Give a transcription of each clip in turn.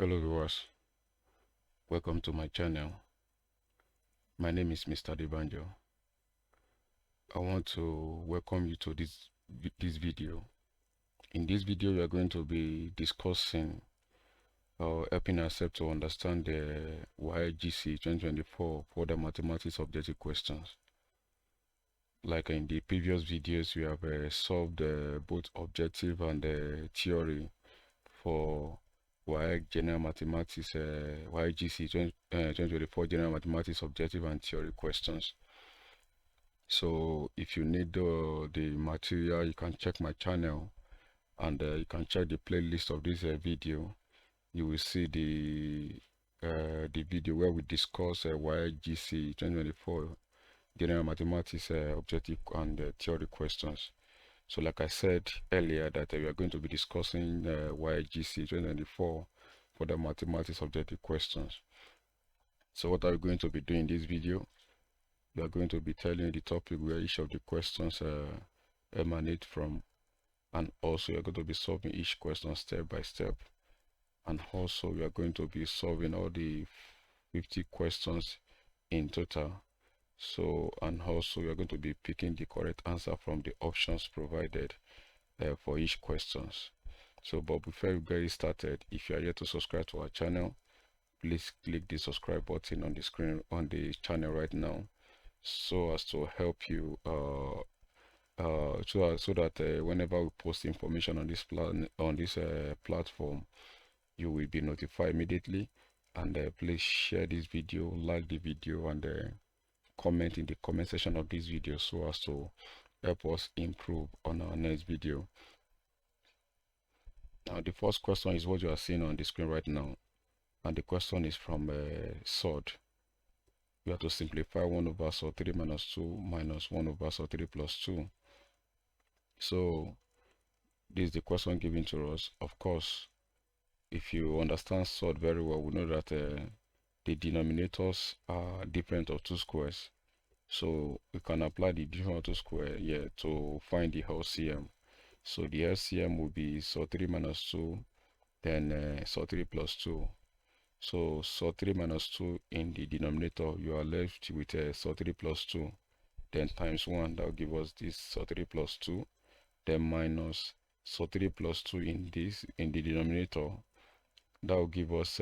Hello viewers, welcome to my channel. My name is Mr.Adebanjo. I want to welcome you to this video. In this video, we are going to be discussing or helping ourselves to understand the WAEC GCE 2024 for the mathematics objective questions. Like in the previous videos, we have solved both objective and theory for WAEC General Mathematics, WAEC GCE 2024 General Mathematics Objective and Theory questions. So if you need the material, you can check my channel and you can check the playlist of this video. You will see the video where we discuss WAEC GCE 2024 General Mathematics Objective and Theory questions. So like I said earlier that we are going to be discussing WAEC GCE 2024 for the mathematics objective questions. So what are we going to be doing in this video? We are going to be telling you the topic where each of the questions emanate from, and also we are going to be solving each question step by step, and also we are going to be solving all the 50 questions in total. So, and also we are going to be picking the correct answer from the options provided for each questions. So, but before we get started, if you are yet to subscribe to our channel, please click the subscribe button on the screen on the channel right now, so as to help you so that whenever we post information on this platform, you will be notified immediately. And please share this video, like the video, and comment in the comment section of this video so as to help us improve on our next video. Now the first question is what you are seeing on the screen right now, and the question is from SOD. We have to simplify 1 over SOD 3 minus 2 minus 1 over SOD 3 plus 2. So this is the question given to us. Of course, if you understand SOD very well, we know that the denominators are different of two squares. So we can apply the difference of two square here to find the LCM. So the LCM will be SOD 3 minus 2, then SOD 3 plus 2. So SOD 3 minus 2 in the denominator, you are left with SOD 3 plus 2, then times 1, that will give us this SOD 3 plus 2, then minus SOD 3 plus 2 in the denominator, that will give us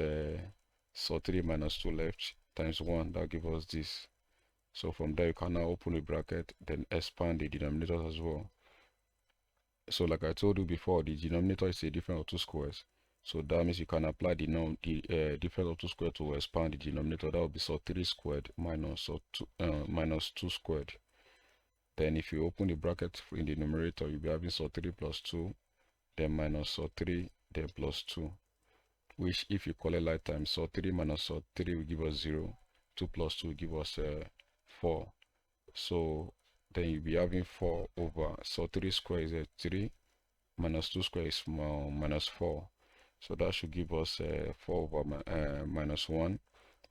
SOD 3 minus 2 left, times 1, that will give us this. So from there you can now open a bracket, then expand the denominators as well. So like I told you before, the denominator is a difference of two squares. So that means you can apply the difference of two squared to expand the denominator. That will be SOD 3 squared minus minus 2 squared. Then if you open the bracket in the numerator, you'll be having SOD 3 plus 2, then minus SOD 3, then plus 2. Which if you call it like times, SOD 3 minus SOD 3 will give us 0. 2 plus 2 will give us 4. So then you'll be having 4 over SOD 3 square is 3, minus 2 square is minus 4. So that should give us 4 over minus 1,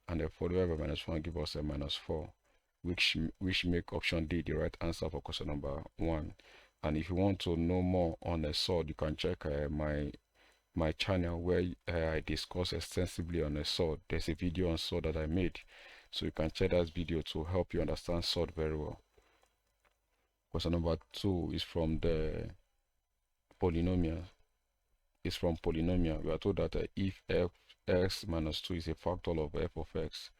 and 4 divided by minus 1 give us a minus 4, which make option D the right answer for question number 1. And if you want to know more on a SOD, you can check my channel where I discuss extensively on a SOD. There's a video on SOD that I made, so you can check that video to help you understand SOD very well. Question number 2 is from the polynomial. It's from polynomial. We are told that if x minus 2 is a factor of f of x,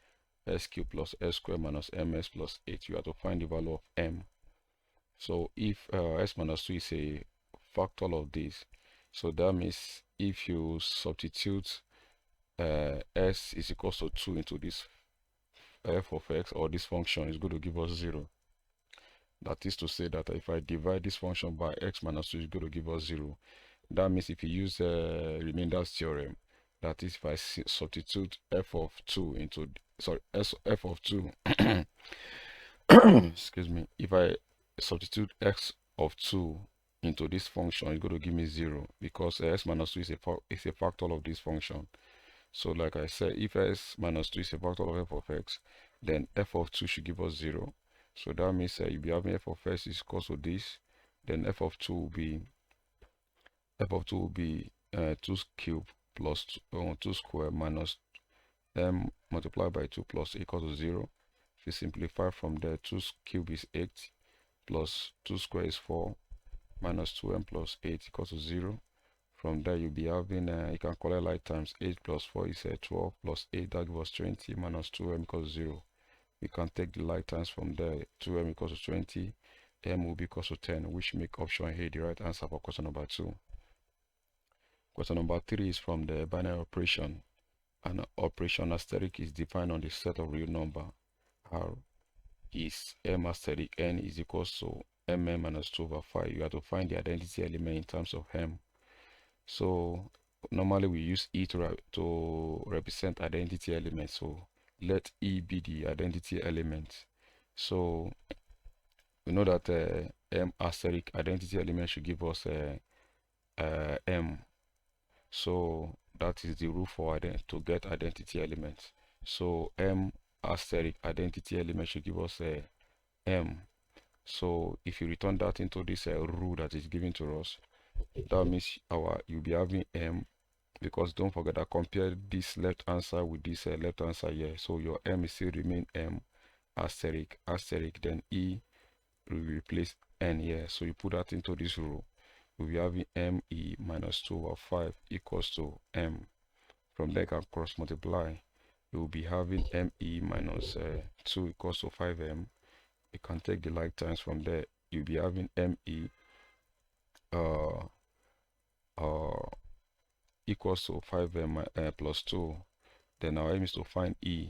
s cubed plus s squared minus ms plus 8, you have to find the value of m. So if s minus 2 is a factor of this, so that means if you substitute s is equal to 2 into this f of x, or this function, is going to give us 0. That is to say that if I divide this function by x minus 2, is going to give us 0. That means if you use remainders theorem, that is if I substitute f of 2 into, f of 2 excuse me, if I substitute x of 2 into this function, it's going to give me 0, because s minus 2 is a factor of this function. So like I said, if s minus 2 is a factor of f of x, then f of 2 should give us 0. So that means you'll be having f of x is equal to this, then f of 2 will be 2 cubed plus 2 square minus m multiplied by 2 plus equals to 0. If you simplify from there, 2 cube is 8 plus 2 square is 4 minus 2m plus 8 equals to 0. From there, you'll be having, you can collect like times 8 plus 4 is 12 plus 8, that gives us 20 minus 2m equals 0. We can take the like times from there, 2m equals to 20, m will be equals to 10, which make option A the right answer for question number 2. Question number 3 is from the binary operation. An operation asterisk is defined on the set of real number R is m asterisk n is equals to mn minus 2 over 5. You have to find the identity element in terms of m. So normally we use E to represent identity elements. So let E be the identity element. So we know that m asterisk identity element should give us m. So that is the rule for to get identity elements. So m asterisk identity element should give us m. So if you return that into this rule that is given to us, that means you'll be having m, because don't forget that compare this left answer with this left answer here. So your m is still remain m asterisk asterisk, then e will replace n here. So you put that into this rule, we'll be having me minus 2 over 5 equals to m. From there, you can cross multiply. You will be having me minus 2 equals to 5m. You can take the like times from there. You'll be having me equals to 5m plus 2. Then our aim is to find e.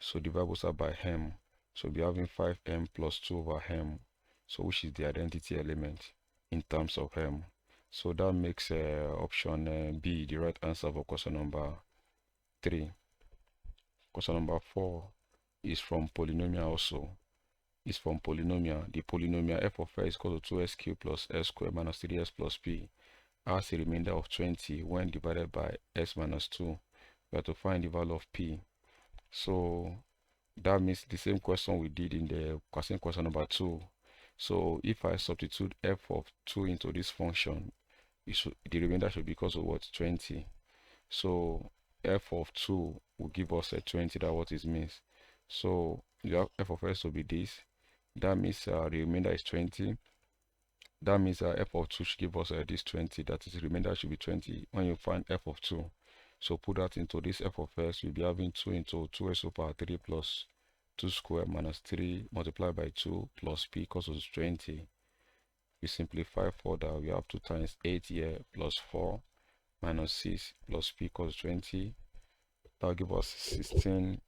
So divide both sides by m. So we'll be having 5m plus 2 over m. So which is the identity element in terms of m. So that makes option B the right answer for question number 3. Question number 4 is from polynomial also. It's from polynomial. The polynomial f of x is equal to 2x cubed plus s squared minus 3s plus p has a remainder of 20 when divided by s minus 2. We have to find the value of p. So that means the same question we did in the question number 2. So if I substitute f of 2 into this function, the remainder should be equal to what? 20. So f of 2 will give us a 20. That's what it means. So you have f of s will be this. That means the remainder is 20. That means f of 2 should give us this 20. That is, the remainder should be 20 when you find f of 2. So put that into this f of s. You'll be having 2 into 2s to the power 3 plus 2 squared minus 3 multiplied by 2 plus p equals to 20. We simplify further. We have 2 times 8 here plus 4 minus 6 plus p equals 20. That will give us 16.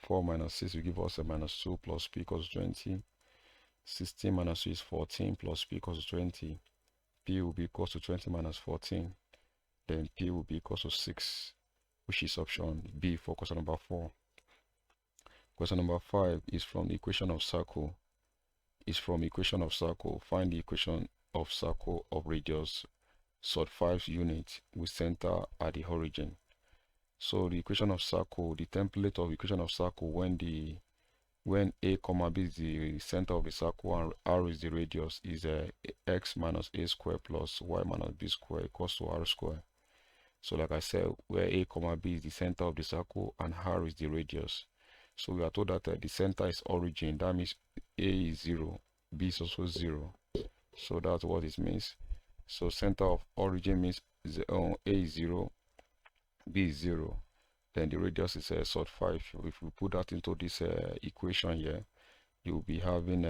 4 minus 6 will give us a minus 2 plus p equals 20. 16 minus 2 is 14 plus p equals 20. P will be equal to 20 minus 14. Then p will be equal to 6, which is option B for question number 4. Question number 5 is from the equation of circle. Find the equation of circle of radius sub 5 units with center at the origin. So the equation of circle, the template of equation of circle, when a comma b is the center of the circle and r is the radius, is x minus a square plus y minus b square equals to r square. So like I said, where a comma b is the center of the circle and r is the radius. So we are told that the center is origin. That means a is 0, b is also 0. So that's what it means. So center of origin means a is 0, b is 0. Then the radius is sub 5. If we put that into this equation here, you'll be having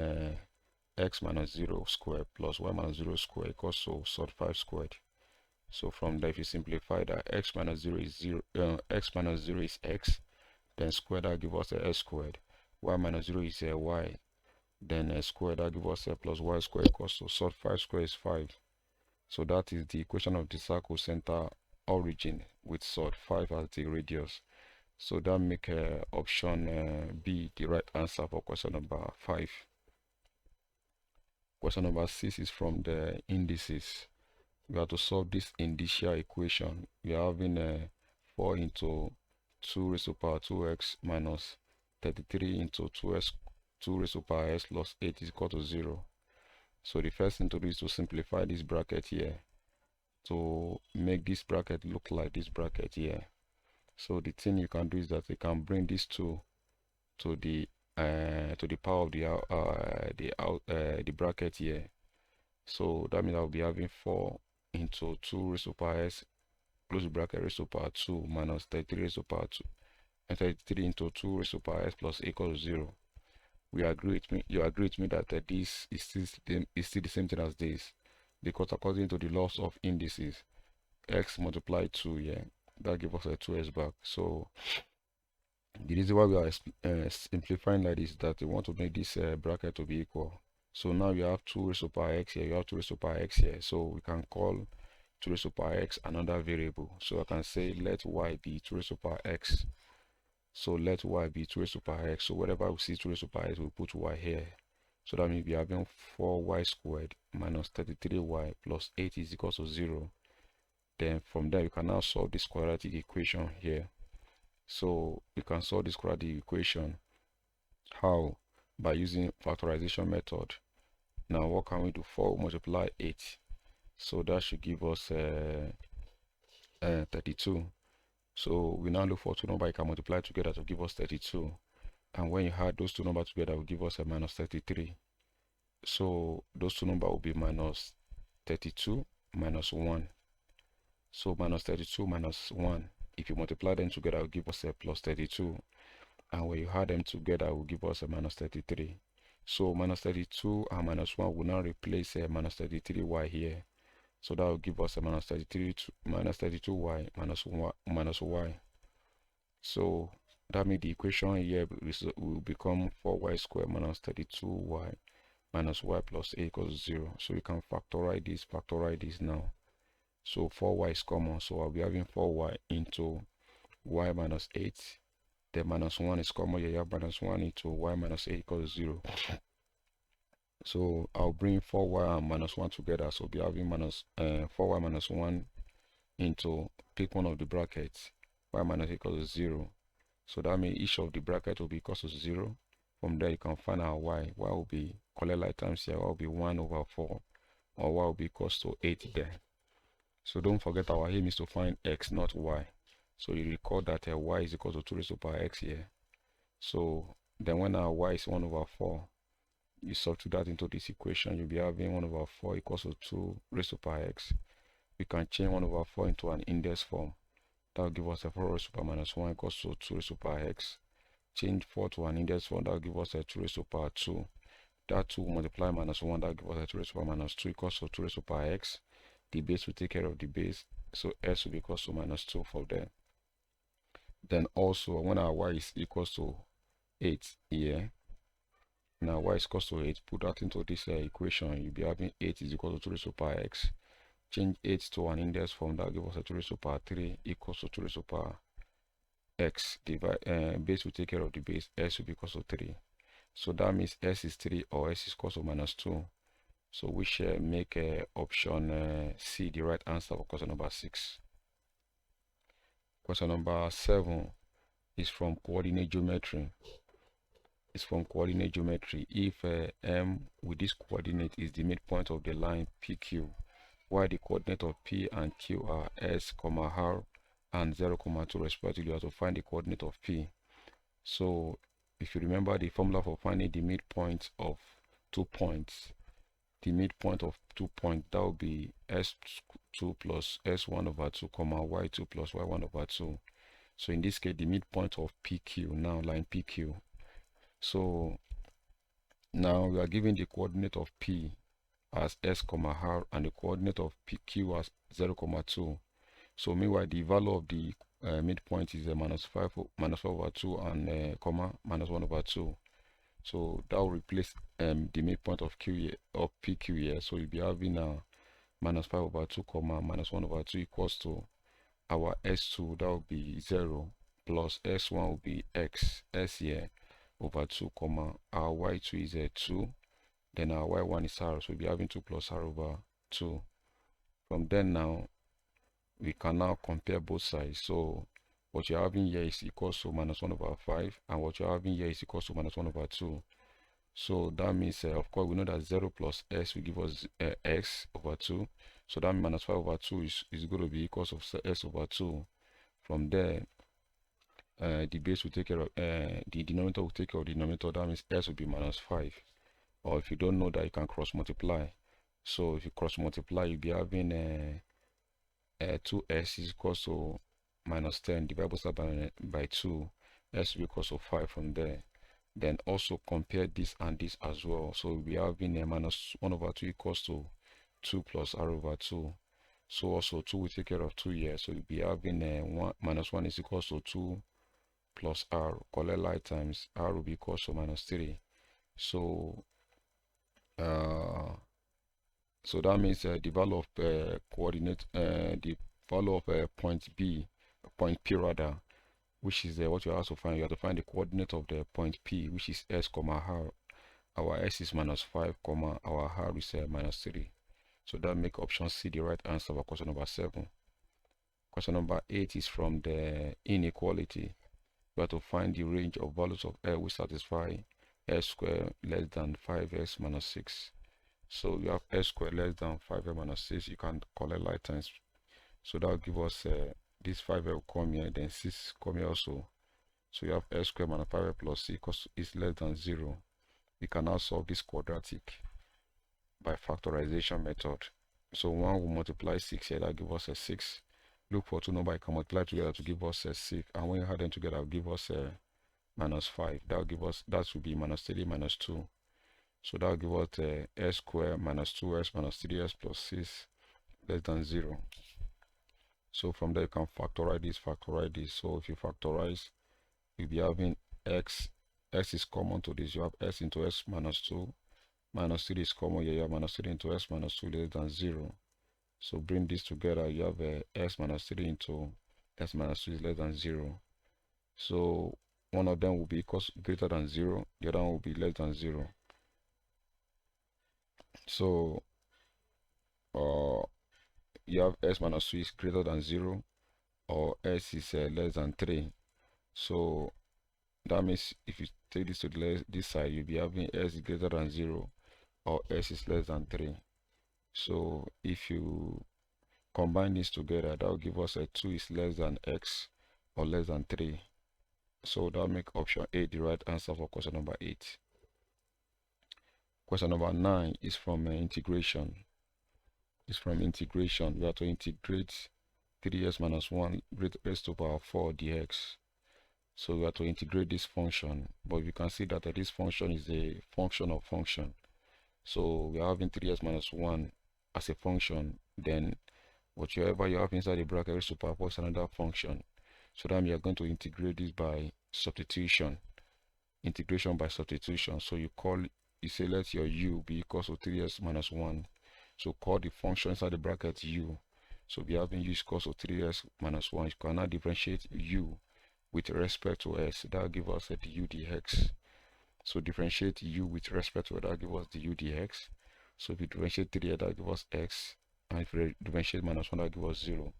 x minus 0 squared plus y minus 0 squared equals to sub 5 squared. So from there, if you simplify that, x minus 0 is 0, x minus 0 is x, then square that gives us a s squared. Y minus 0 is a y, then square that gives us a plus y squared equals to sub 5 squared is 5. So that is the equation of the circle center origin with sub 5 as the radius. So that make option B the right answer for question number 5. Question number 6 is from the indices. We have to solve this indicial equation. We are having 4 into 2 raised to the power 2x minus 33 into 2 raised to the power s plus 8 is equal to 0. So the first thing to do is to simplify this bracket here. to make this bracket look like this bracket here. So the thing you can do is that you can bring these two to the power of the bracket here. So that means I'll be having 4 into 2 raised to power s close bracket raised to power 2 minus 33 raised to power 2 and 33 into 2 raised to power s plus a equals 0. You agree with me that this is still the same thing as this, because according to the laws of indices, x multiplied 2, yeah, that gives us a 2s back. So the reason why we are simplifying like this is that we want to make this bracket to be equal. So now you have 2 raised to power x here, you have 2 raised to power x here, so we can call 2 raised to power x another variable. So I can say let y be 2 raised to power x. So let y be 2 raised to power x. So wherever we see 2 raised to power x, we'll put y here. So that means we are having 4y squared minus 33y plus 8 is equal to 0. Then from there, you can now solve this quadratic equation here. So we can solve this quadratic equation. How? By using factorization method. Now what can we do? 4 multiply 8. So that should give us 32. So we now look for two numbers you can multiply together to give us 32. And when you add those two numbers together, it will give us a minus 33. So those two numbers will be minus 32 minus 1. So minus 32 minus 1. If you multiply them together, it will give us a plus 32. And when you add them together, it will give us a minus 33. So minus 32 and minus 1 will now replace a minus 33y here. So that will give us a minus 32y minus 1 minus y. So that means the equation here will become 4y squared minus 32y minus y plus a equals 0. So we can factorize this now. So 4y is common, so I'll be having 4y into y minus 8. The minus 1 is common, you have minus 1 into y minus 8 equals 0. So I'll bring 4y and minus 1 together, so I'll be having 4y minus 1 into, pick one of the brackets, y minus equals 0. So that means each of the bracket will be equal to 0. From there you can find out y will be, collect like times here, y will be 1 over 4, or y will be equals to 8 there. So don't forget our aim is to find x, not y. So you record that y is equal to 2 raised to power x here. So then when our y is 1 over 4, you substitute that into this equation, you'll be having 1 over 4 equals to 2 raised to power x. We can change 1 over 4 into an index form. That will give us a 4 raised to power minus 1 equals to 2 raised to power x. Change 4 to an index form, that will give us a 2 raised to power 2. That 2 multiply minus 1, that will give us a 2 raised to power minus 2 equals to 2 raised to power x. The base will take care of the base, so s will be equals to minus 2 for there. Then also when our y is equals to 8 here, now y is equals to 8, put that into this equation, you'll be having 8 is equal to 2 raised to power x. Change 8 to an index form, that will give us a 2 raised to power 3 equals to 2 raised to power x. Base will take care of the base, s will be equals to 3. So that means s is 3 or s is equals to minus 2. So we shall make option C the right answer for question number 6. Question number 7 is from coordinate geometry. If M with this coordinate is the midpoint of the line PQ, while the coordinate of P and Q are S, R and 0, 2 respectively, you have to find the coordinate of P. So if you remember the formula for finding the midpoint of 2 points, that will be S2 plus S1 over 2, Y2 plus Y1 over 2. So in this case, the midpoint of PQ, now line PQ. So now we are given the coordinate of P as S, R and the coordinate of PQ as 0, 2. So meanwhile, the value of the midpoint is minus 5 over 2 and minus 1 over 2. So that will replace the midpoint of PQ here. So you'll be having minus 5 over 2, minus 1 over 2 equals to our S2, that will be 0, plus S1 will be X, S here, over 2, our Y2 is 2, then our Y1 is R, so we'll be having 2 plus R over 2. From then now, we can now compare both sides. So what you're having here is equals to minus 1 over 5, and what you're having here is equals to minus 1 over 2. So that means, of course, we know that 0 plus s will give us x over 2. So that means minus 5 over 2 is going to be equals of s over 2. From there, the base will take care of, the denominator will take care of the denominator. That means s will be minus 5. Or if you don't know that, you can cross multiply. So if you cross multiply, you'll be having 2s is equals to minus 10 divided by 2. S will be equals to 5 from there. Then also compare this and this as well. So we'll be having a minus 1 over 2 equals to 2 plus r over 2. So also 2 will take care of 2 here. So we'll be having minus 1 is equals to 2 plus r. Collect like times r will be equals to minus 3. So so that means the value of coordinate, the value of point P rather, which is what you have to find. You have to find the coordinate of the point P, which is s comma r. Our s is minus 5 comma our r is minus 3. So that make option C the right answer for question number 7. Question number 8 is from the inequality. We have to find the range of values of L which satisfy s squared less than 5s minus 6. So you have s squared less than 5s minus 6. You can collect like times. So that will give us this 5 will come here, then 6 come here also. So you have s squared minus 5 plus 6 is less than 0. We can now solve this quadratic by factorization method. So 1 will multiply 6 here, that gives us a 6. Look for two numbers you can multiply together to give us a 6, and when you add them together, will give us a minus 5. That will give us, that should be minus 3 minus 2. So that will give us s squared minus 2s minus 3s plus 6 less than 0. So from there you can factorize this. So if you factorize, you'll be having x is common to this. You have s into s minus 2 minus 3 is common here. You have minus 3 into s minus 2 less than 0. So bring this together, you have s minus 3 into s minus 2 is less than 0. So one of them will be greater than 0, the other one will be less than 0. So you have s minus 2 is greater than 0, or s is less than 3. So that means if you take this to this side, you'll be having s is greater than 0 or s is less than 3. So if you combine this together, that will give us a 2 is less than x or less than 3. So that will make option A the right answer for question number 8. Question number 9 is from integration. It's from integration. We have to integrate 3s minus 1 raised to the power 4 dx. So we have to integrate this function, but we can see that this function is a function of function. So we are having 3s minus 1 as a function, then whatever you have inside the bracket raised to the power 4 is another function. So then we are going to integrate this by substitution. Integration by substitution. So you say let your u be equals to 3s minus 1. So call the function inside the bracket u. So we are having u is equals to 3s minus 1. You can now differentiate u with respect to s. That will give us a du dx. So differentiate u with respect to it, that will give us du dx. So if you differentiate 3, that will give us x. And if you differentiate minus 1, that will give us 0.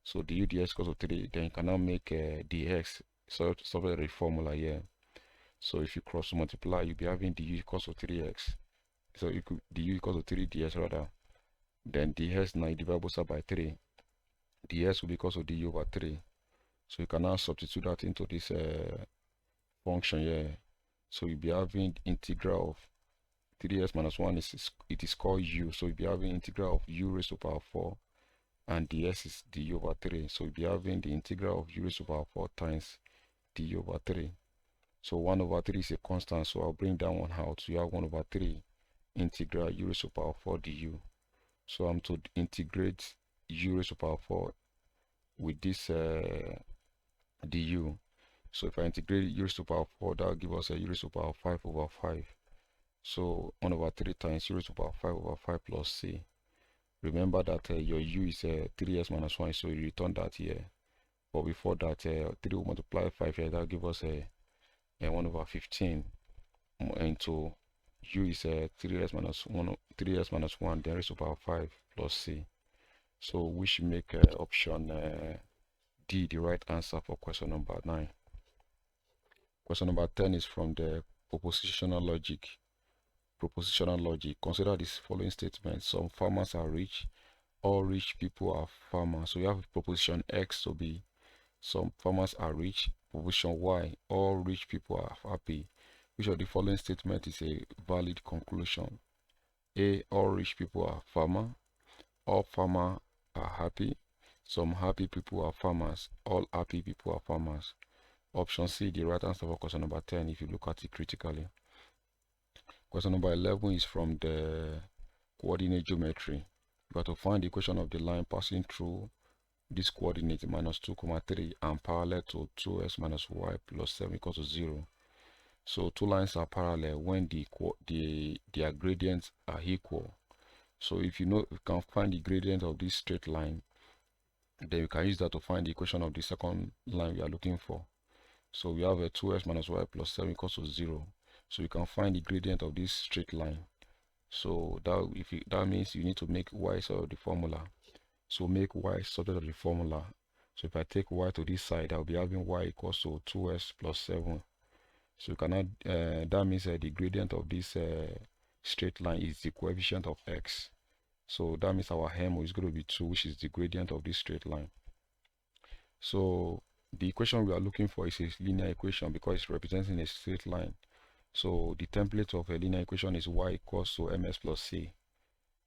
So du dx equals to 3. Then you can now make dx. So solve the formula here. So if you cross multiply, you'll be having du equals to 3x. So you could du equals to 3 ds rather. Then ds now divide both sides by 3. ds will be equals to du over 3. So you can now substitute that into this function here. So you'll be having integral of 3s minus 1 is called u. So you'll be having integral of u raised to the power 4, and ds is du over 3. So you'll be having the integral of u raised to the power 4 times du over 3. So 1 over 3 is a constant, so I'll bring that one out. So you have 1 over 3 integral u raised to the power 4 du. So I'm to integrate u raised to the power 4 with this du. So if I integrate u raised to the power 4, that will give us a u raised to the power 5 over 5. So 1 over 3 times u raised to the power 5 over 5 plus c. Remember that your u is 3s minus 1, so you return that here. But before that, 3 will multiply 5 here, that will give us a 1 over 15 into u is 3s minus 1, then raised to the power 5 plus c. So we should make option D the right answer for question number 9. Question number 10 is from the propositional logic. propositional logic. Consider this following statement: some farmers are rich, all rich people are farmers. So you have proposition X to be some farmers are rich, proposition Y, all rich people are happy. Which of the following statement is a valid conclusion? A, all rich people are farmer, all farmers are happy, some happy people are farmers, all happy people are farmers. Option C, the right answer for question number 10 if you look at it critically. Question number 11 is from the coordinate geometry. You got to find the equation of the line passing through this coordinate minus 2, 3 and parallel to 2x minus y plus 7 equals to 0. So two lines are parallel when their gradients are equal. So if you can find the gradient of this straight line, then you can use that to find the equation of the second line we are looking for. So we have a 2x minus y plus 7 equals to 0. So you can find the gradient of this straight line. So that means you need to make y sort of the formula. So make y subject of the formula. So if I take y to this side, I'll be having y equals to 2x plus 7. So you cannot, that means the gradient of this straight line is the coefficient of x. So that means our m is going to be 2, which is the gradient of this straight line. So the equation we are looking for is a linear equation because it's representing a straight line. So the template of a linear equation is y equals to ms plus c.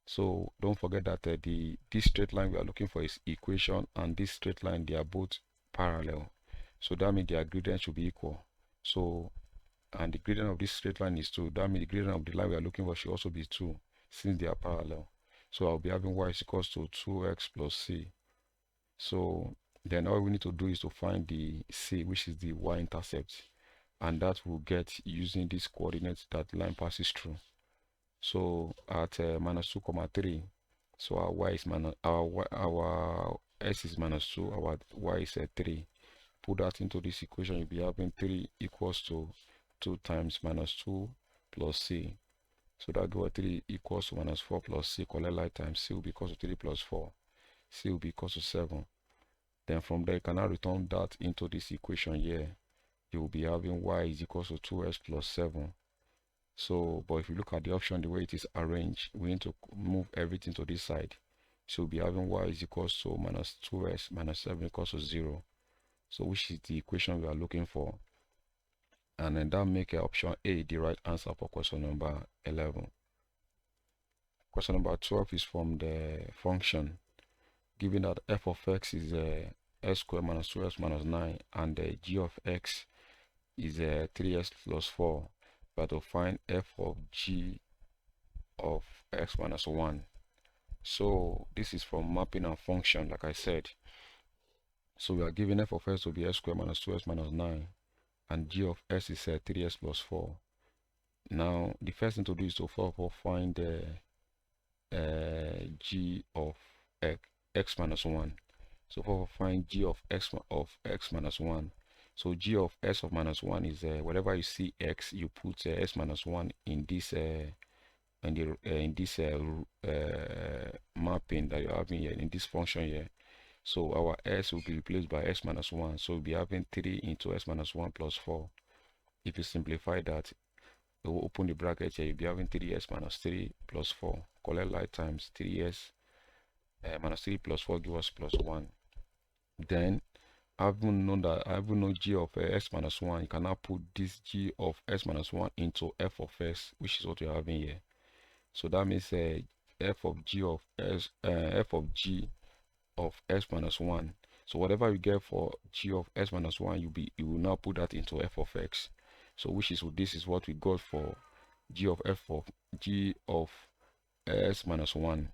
So don't forget that this straight line we are looking for is equation, and this straight line, they are both parallel. So that means their gradient should be equal. So, and the gradient of this straight line is 2. That means the gradient of the line we are looking for should also be 2 since they are parallel. So I'll be having y is equals to 2x plus c. So then all we need to do is to find the c, which is the y-intercept, and that we'll get using this coordinate that line passes through. So at minus 2, 3, so our y is minus our s is minus 2, our y is 3. Put that into this equation, you'll be having 3 equals to 2 times minus 2 plus c. So that gives 3 equals to minus 4 plus c. Collect like times c will be equals to 3 plus 4. C will be equals to 7. Then from there, you can now return that into this equation here. You will be having y is equals to 2s plus 7. So, but if you look at the option, the way it is arranged, we need to move everything to this side. So we'll be having y is equals to minus 2s minus 7 equals to 0. So which is the equation we are looking for. And then that make option A the right answer for question number 11. Question number 12 is from the function. Given that f of x is s squared minus 2s minus 9 and g of x is 3s plus 4, but to find f of g of x minus 1. So this is from mapping and function, like I said. So we are given f of s to be s squared minus 2s minus 9 and g of s is 3s plus 4. Now the first thing to do is to find g of x minus 1. So find g of x minus 1. So g of s of minus 1 is wherever you see x, you put s minus 1 in this mapping that you're having here in this function here. So our s will be replaced by s minus 1. So we'll be having 3 into s minus 1 plus 4. If you simplify that, you will open the bracket here, you'll be having 3s minus 3 plus 4. Collect like times 3s minus 3 plus 4 give us plus 1. Then I haven't known g of s minus 1. You can now put this g of s minus 1 into f of s, which is what you're having here. So that means f of g of s minus 1. So whatever you get for g of s minus 1, you will now put that into f of x. So this is what we got for g of s minus 1.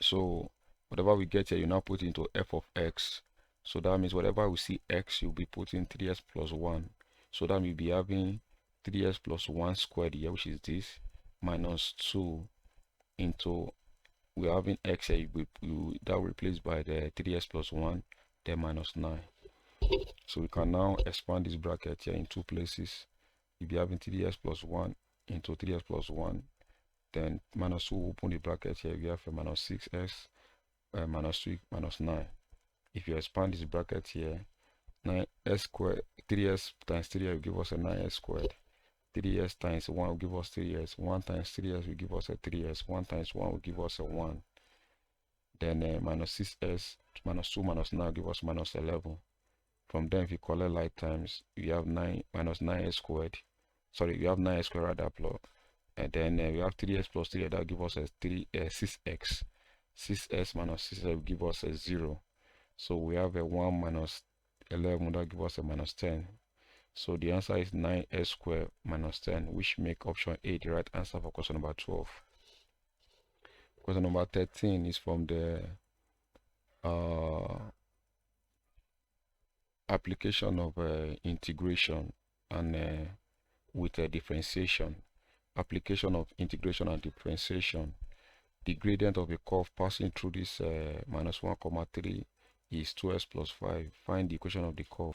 So whatever we get here, you now put into f of x. So that means whatever we see x, you'll be putting 3s plus 1. So that we'll be having 3s plus 1 squared here, which is this, minus 2 into, we're having x here, that will replace by the 3s plus 1, then minus 9. So we can now expand this bracket here in 2 places. You'll be having 3s plus 1 into 3s plus 1, then minus 2, open the bracket here, we have a minus 6s, minus 3, minus 9. If you expand this bracket here, 9s squared, 3s times 3 will give us a 9s squared. 3s times 1 will give us 3s. 1 times 3s will give us a 3s. 1 times 1 will give us a 1. Then minus 6s minus 2 minus 9 will give us minus 11. From then, if you collect like times, you have 9 minus 9s squared. Sorry, you have 9s squared rather plus. And then we have 3s plus 3, that will give us a 6x. 6s minus 6 will give us a 0. So we have a 1 minus 11, that will give us a minus 10. So the answer is 9s squared minus 10, which make option A the right answer for question number 12. Question number 13 is from the application of integration and with differentiation. Application of integration and differentiation. The gradient of a curve passing through this minus 1, 3 is 2s plus 5. Find the equation of the curve.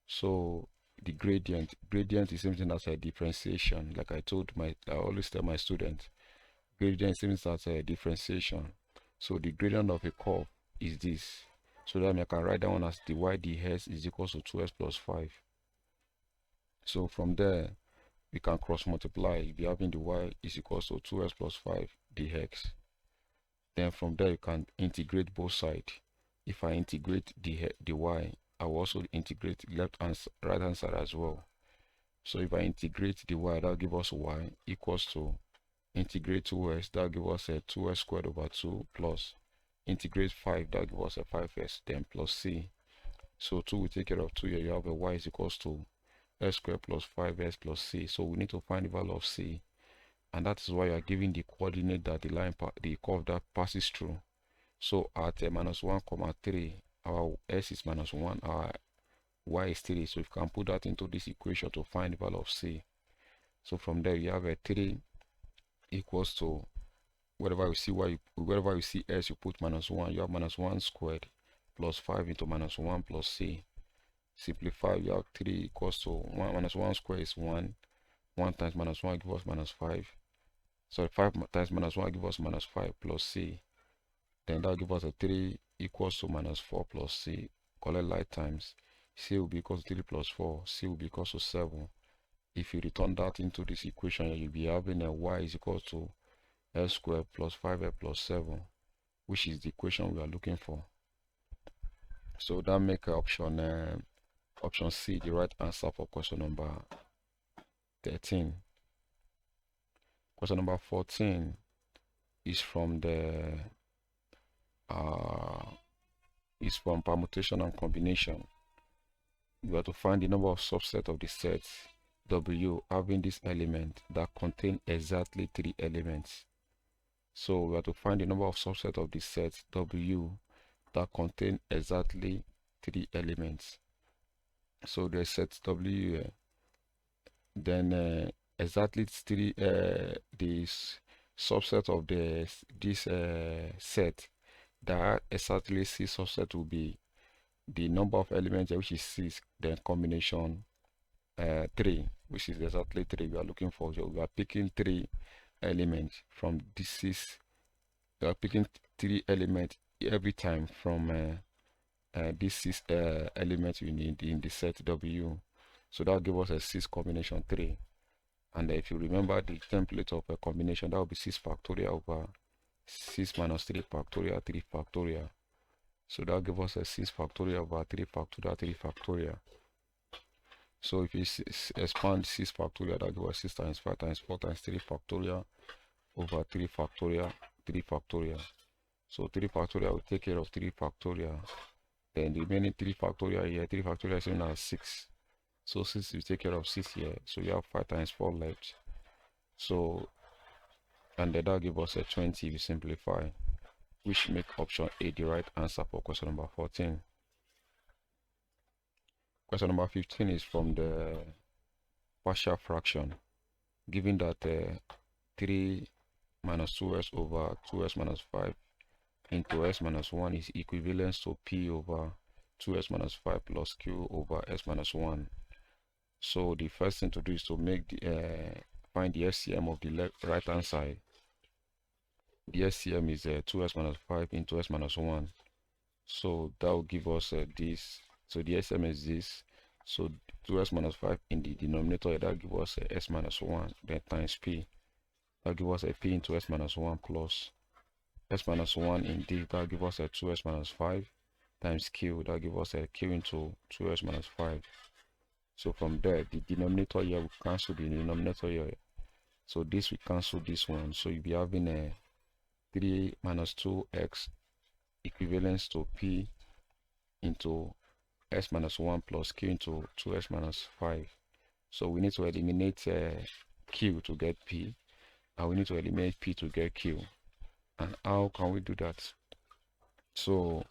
So the gradient is something as a differentiation. Like I always tell my students, gradient is something as a differentiation. So the gradient of a curve is this. So that I can write that one as dy dx is equal to 2s plus 5. So from there, we can cross multiply. If you having the y is equal to 2s plus 5 dx. Then from there, you can integrate both sides. If I integrate the y, I will also integrate left and right hand side as well. So if I integrate the y, that will give us y equals to integrate 2s, that will give us a 2s squared over 2 plus integrate 5, that will give us a 5s, then plus c. So 2 will take care of 2 here. You have a y is equals to s squared plus 5s plus c. So we need to find the value of c, and that is why you are giving the coordinate that the curve that passes through. So at minus 1, 3, our s is minus 1, our y is 3. So if you can put that into this equation to find the value of c. So from there, you have a 3 equals to wherever you see y, wherever you see s, you put minus 1. You have minus 1 squared plus 5 into minus 1 plus c. Simplify, you have 3 equals to 1 minus 1 squared is 1. 1 times minus 1 gives us minus 5. Sorry, 5 times minus 1 gives us minus 5 plus c. Then that will give us a 3 equals to minus 4 plus c. Collect like times. C will be equal to 3 plus 4. C will be equal to 7. If you return that into this equation, you'll be having a y is equal to s squared plus 5s plus 7, which is the equation we are looking for. So that make option C the right answer for question number 13. Question number 14 is from the permutation and combination. You have to find the number of subsets of the set W having this element that contain exactly 3 elements. So we have to find the number of subsets of the set W that contain exactly 3 elements. So the set W, then exactly 3 this subset of this set that exactly C subset will be the number of elements, which is 6, then combination 3, which is exactly 3 we are looking for. So we are picking 3 elements from this 6. We are picking 3 elements every time from this 6 elements we need in the set W. So that will give us a 6 combination 3. And if you remember the template of a combination, that will be 6 factorial over 6 minus 3 factorial 3 factorial. So that will give us a 6 factorial over 3 factorial 3 factorial. So if you expand 6 factorial, that will give us 6 times 5 times 4 times 3 factorial over 3 factorial 3 factorial. So 3 factorial will take care of 3 factorial. Then the remaining 3 factorial here, 3 factorial is known as 6. So 6 will take care of 6 here. So you have 5 times 4 left. So, and that will give us a 20 if you simplify, which make option A the right answer for question number 14. Question number 15 is from the partial fraction. Given that 3 minus 2s over 2s minus 5 into s minus 1 is equivalent to p over 2s minus 5 plus q over s minus 1. So the first thing to do is to make the find the SCM of the right hand side. The SCM is 2s minus 5 into s minus 1. So that will give us this. So the SCM is this. So 2s minus 5 in the denominator, that gives us a s minus 1, then times p. That gives us a p into s minus 1 plus s minus 1 in d, that gives us a 2s minus 5 times q, that gives us a q into 2s minus 5. So from there, the denominator here will cancel the denominator here. So this will cancel this one. So you'll be having a 3 minus 2x equivalent to p into s minus 1 plus q into 2s minus 5. So we need to eliminate q to get p, and we need to eliminate p to get q. And how can we do that? So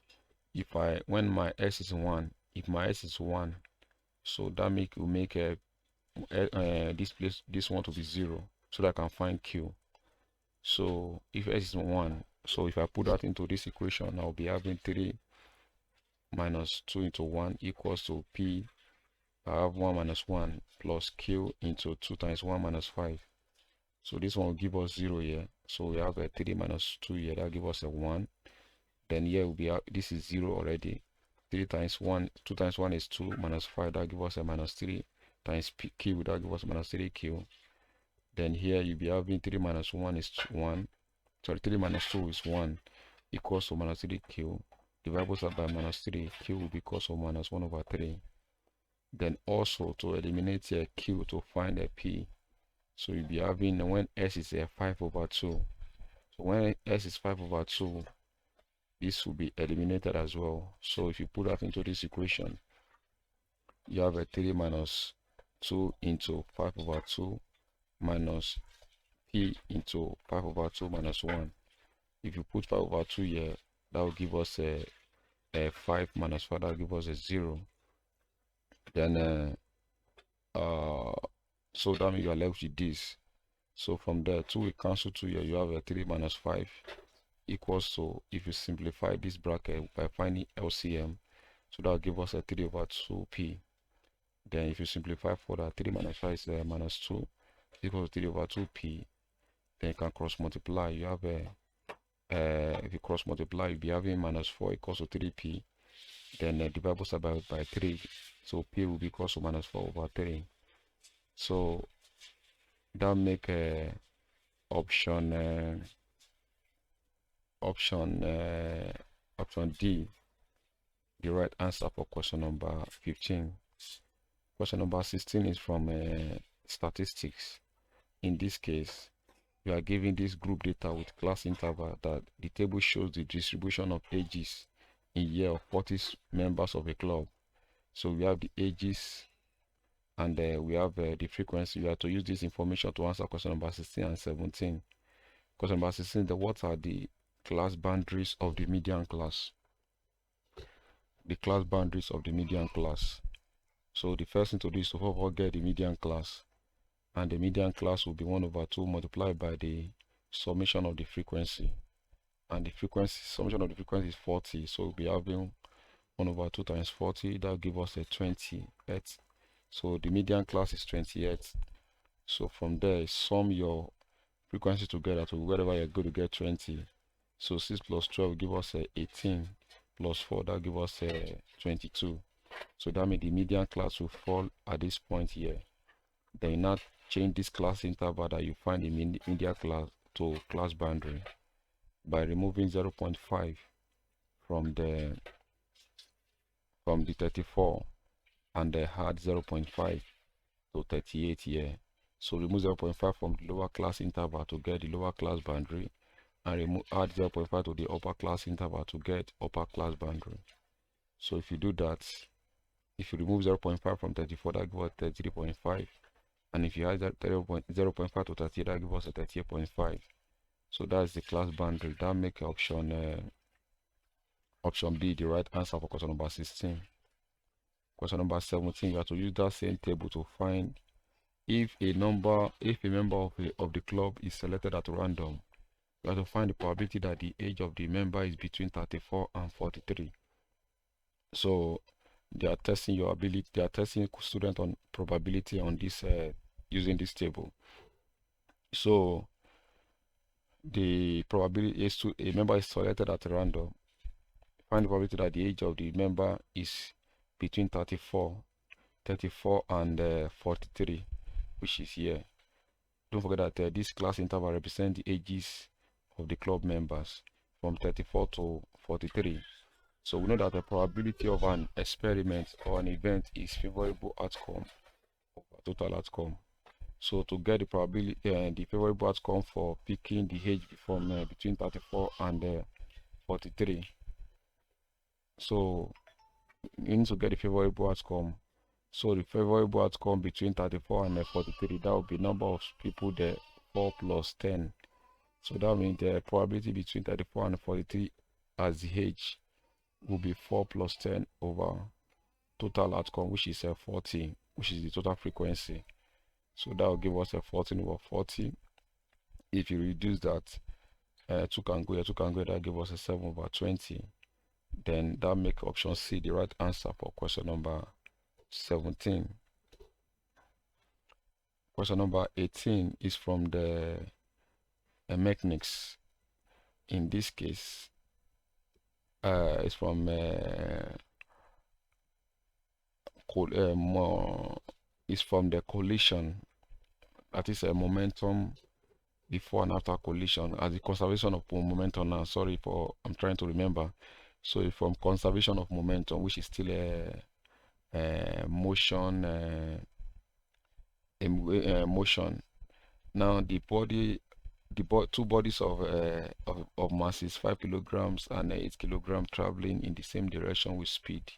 if when my s is 1, if my s is 1, so that will make this one to be 0, so that I can find q. So if s is 1, so if I put that into this equation, I'll be having 3 minus 2 into 1 equals to p. I have 1 minus 1 plus q into 2 times 1 minus 5. So this one will give us 0 here. So we have a 3 minus 2 here, that gives us a 1. Then here will be this is 0 already. 3 times 1, 2 times 1 is 2 minus 5, that gives us a minus 3 times q, that gives us minus 3q. Then here you'll be having 3 minus 1 is 1. Sorry, 3 minus 2 is 1 equals to minus 3q. Divided by minus 3, q will be equals to minus 1 over 3. Then also to eliminate here q to find a p. So you'll be having when s is 5 over 2. So when s is 5 over 2, this will be eliminated as well. So if you put that into this equation, you have a 3 minus 2 into 5 over 2 minus p into 5 over 2 minus 1. If you put 5 over 2 here, that will give us a 5 minus 5, that will give us a 0. Then so that means you are left with this. So from there, 2 will cancel 2 here, you have a 3 minus 5 equals to, if you simplify this bracket by finding LCM, so that will give us a 3 over 2p. Then if you simplify for that, 3 minus 5 is minus 2 equals to 3 over 2p. Then you can cross multiply. You have a if you cross multiply, you'll be having minus 4 equals to 3p. Then divide both sides by 3, so p will be equals to minus 4 over 3. So that make option D the right answer for question number 15. Question number 16 is from statistics. In this case, we are given this group data with class interval that the table shows the distribution of ages in year of 40 members of a club. So we have the ages and we have the frequency. We have to use this information to answer question number 16 and 17. Question number 16, what are the class boundaries of the median class? The class boundaries of the median class. So the first thing to do is to first of all get the median class, and the median class will be 1 over 2 multiplied by the summation of the frequency, and the frequency summation of the frequency is 40. So we'll be having 1 over 2 times 40, that will give us a 28. So the median class is 28. So from there, sum your frequency together to wherever you're going to get 20. So 6 plus 12 will give us 18 plus 4, that will give us 22. So that means the median class will fall at this point here. Then you now change this class interval that you find in median class to class boundary by removing 0.5 from the 34 and add 0.5 to 38 here. So remove 0.5 from the lower class interval to get the lower class boundary, and add 0.5 to the upper class interval to get upper class boundary. So if you do that, if you remove 0.5 from 34, that gives us 33.5, and if you add 0.5 to 38, that gives us a 38.5. So that's the class boundary. That makes option B the right answer for question number 16. Question number 17, you have to use that same table to find if a member of the club is selected at random. You have to find the probability that the age of the member is between 34 and 43. So they are testing your ability, they are testing student on probability on this using this table. So the probability is to a member is selected at random. Find the probability that the age of the member is between 34 34 and 43, which is here. Don't forget that this class interval represents the ages of the club members from 34 to 43. So we know that the probability of an experiment or an event is favorable outcome over total outcome. So to get the probability, the favorable outcome for picking the age from between 34 and 43. So you need to get the favorable outcome. So the favorable outcome between 34 and 43, that will be number of people there, 4 plus 10. So that means the probability between 34 and 43 as the age will be 4 plus 10 over total outcome, which is 40, which is the total frequency. So that will give us a 14 over 40. If you reduce that, 2 can go here, 2 can go here, that give us a 7 over 20. Then that make option C the right answer for question number 17. Question number 18 is from the mechanics. In this case, it's from the collision. That is a momentum before and after collision, as the conservation of momentum. Now, sorry for, I'm trying to remember. So from conservation of momentum, which is still a motion, motion. Now the two bodies of masses 5 kilograms and 8 kilograms traveling in the same direction with speed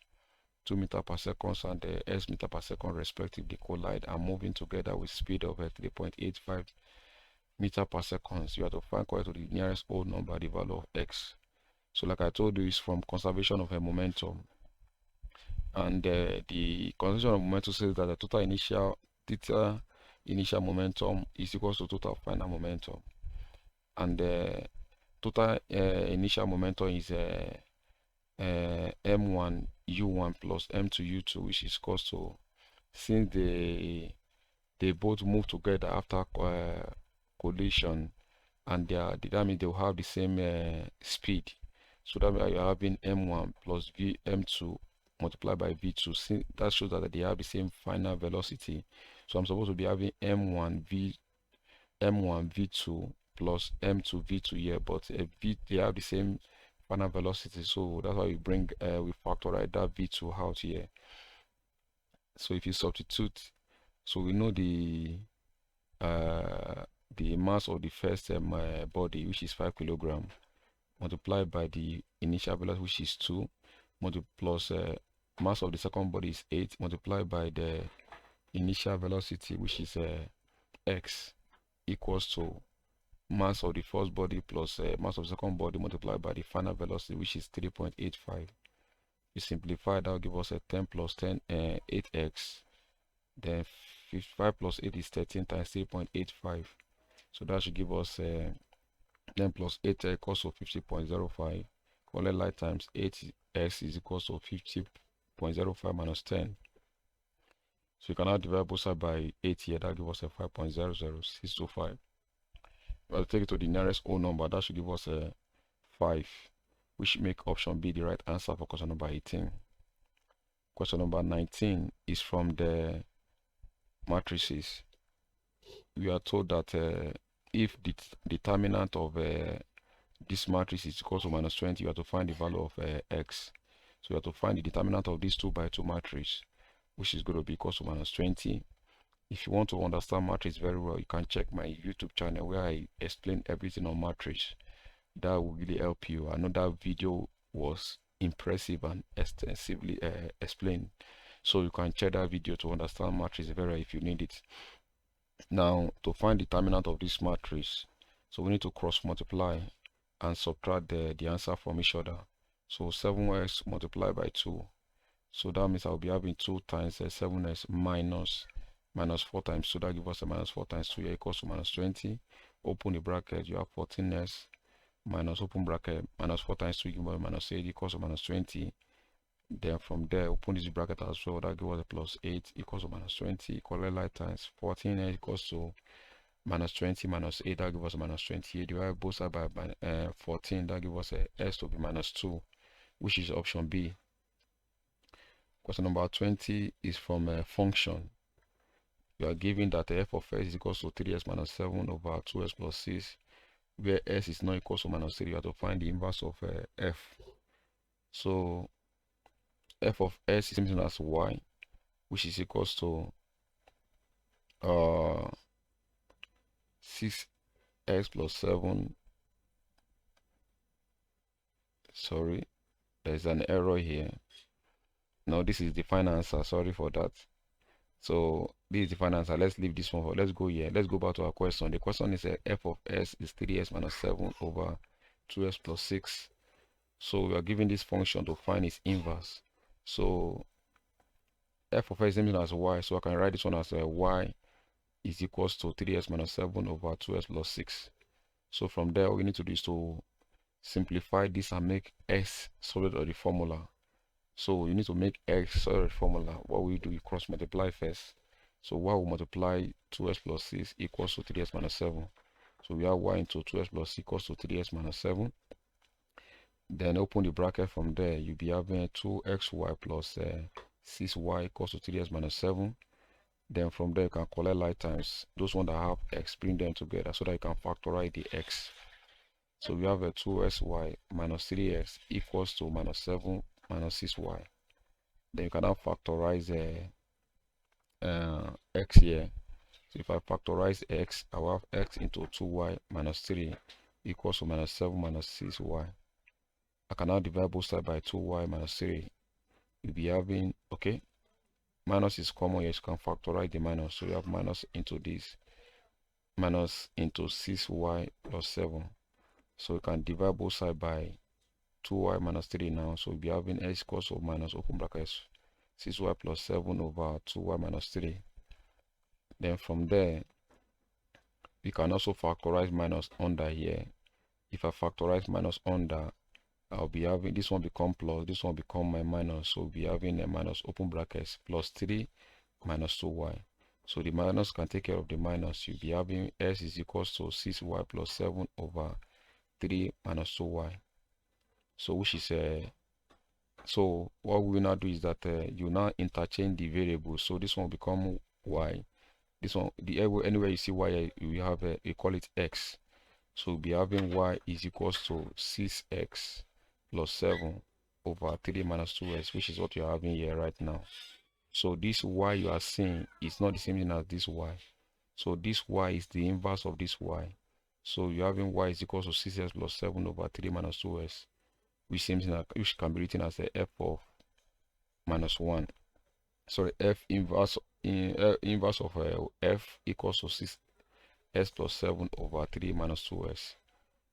2 meters per second and s meter per second respectively collide and moving together with speed of 3.85 meter per second. So you have to find correct to the nearest whole number the value of x. So like I told you, it's from conservation of a momentum, and the conservation of momentum says that the total initial momentum is equal to total final momentum, and the total initial momentum is m1 u1 plus m2 u2, which is equal to, since they both move together after collision, and that means they will have the same speed. So that means you're having m1 plus m2 multiplied by v2. Since that shows that they have the same final velocity. So I'm supposed to be having m1 v2 plus m2 v2 here, but they have the same final velocity. So that's why we factorize that v2 out here. So if you substitute, so we know the mass of the first body, which is 5 kilograms, multiplied by the initial velocity, which is 2, plus mass of the second body is 8, multiplied by the initial velocity, which is x, equals to mass of the first body plus mass of the second body multiplied by the final velocity, which is 3.85. You simplify, that will give us a 10 plus 10, 8x. Then 55 plus 8 is 13 times 3.85. So that should give us 10 plus 8 equals to 50.05. Collect light times 8x is equals to 50.05 minus 10. So you can now divide both sides by 8 here. That gives us a 5.00625. I'll take it to the nearest whole number. That should give us a 5, which make option B the right answer for question number 18. Question number 19 is from the matrices. We are told that if the determinant of this matrix is equal to minus 20, you have to find the value of x. So you have to find the determinant of this 2 by 2 matrix, which is going to be equal to minus 20. If you want to understand matrix very well, you can check my YouTube channel where I explain everything on matrix. That will really help you. I know that video was impressive and extensively explained, so you can check that video to understand matrix very well if you need it. Now, to find the determinant of this matrix, so we need to cross multiply and subtract the answer from each other. So 7x multiplied by 2. So that means I'll be having 2 times 7x minus 4 times 2. That gives us a minus 4 times 2 here equals to minus 20. Open the bracket, you have 14x minus open bracket minus 4 times 2 gives us minus 8 equals to minus 20. Then from there, open this bracket as well. That gives us a plus 8 equals to minus 20. Collect light times 14 equals to minus 20 minus 8. That gives us a minus 28. Divide both sides by 14. That gives us a s to be minus 2, which is option B. Question number 20 is from a function. You are given that f of s is equals to 3s minus 7 over 2s plus 6, where s is not equal to minus 3. You have to find the inverse of f. So f of s is something as y, which is equals to 6x plus 7. Sorry, there's an error here. No, this is the final answer. Sorry for that. So this is the final answer. Let's leave this one for. Let's go here. Let's go back to our question. The question is f of s is 3s minus 7 over 2s plus 6. So we are given this function to find its inverse. So f of s is something as y. So I can write this one as y is equals to 3s minus 7 over 2s plus 6. So from there, all we need to do is to simplify this and make s solid of the formula. So you need to make x solid of the formula. What we do, you cross multiply first. So y will multiply 2s plus 6 equals to 3s minus 7. So we have y into 2s plus 6 equals to 3s minus 7. Then open the bracket from there. You'll be having 2xy plus 6y equals to 3s minus 7. Then from there you can collect like times those ones that have x, bring them together so that you can factorize the x. So we have a 2sy minus 3x equals to minus 7 minus 6y. Then you can now factorize x here. So if I factorize x, I will have x into 2y minus 3 equals to minus 7 minus 6y. I can now divide both sides by 2y minus 3. You'll be having, okay, minus is common, yes, you can factorize the minus. So you have minus into this, minus into 6y plus 7. So you can divide both sides by 2y minus 3 now. So we'll be having x equals to minus, open brackets, 6y plus 7 over 2y minus 3. Then from there, we can also factorize minus under here. If I factorize minus under, I'll be having this one become plus, this one become my minus. So we'll be having a minus, open brackets, plus 3 minus 2y. So the minus can take care of the minus. You'll be having s is equals to 6y plus 7 over 3 minus 2y. So which is so what we will now do is that you now interchange the variables. So this one will become y. This one, anywhere you see y, you have you call it x. So we'll be having y is equals to 6x plus 7 over 3 minus 2x, which is what you're having here right now. So this y you are seeing is not the same thing as this y. So this y is the inverse of this y. So you're having y is equals to 6x plus 7 over 3 minus 2x, which can be written as the f of minus 1. Sorry, f inverse inverse of f equals to 6s plus 7 over 3 minus 2s.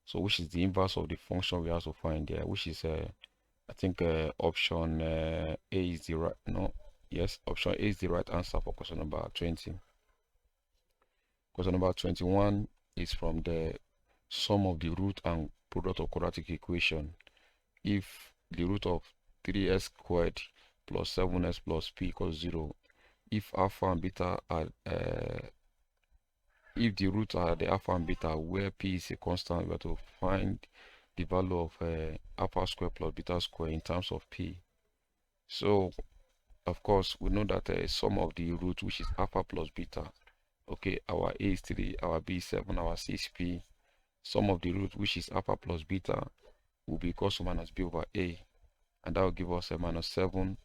So which is the inverse of the function we have to find there, which is I think option A is the right, no, yes, option A is the right answer for question number 20. Question number 21 is from the sum of the root and product of quadratic equation. If the root of 3s squared plus 7s plus p equals 0, if alpha and beta are if the roots are the alpha and beta where p is a constant, we have to find the value of alpha square plus beta square in terms of p. So of course we know that sum of the root, which is alpha plus beta, okay, our a is 3, our b is 7, our c is p. Sum of the root, which is alpha plus beta, will be equal to minus b over a, and that will give us a minus 7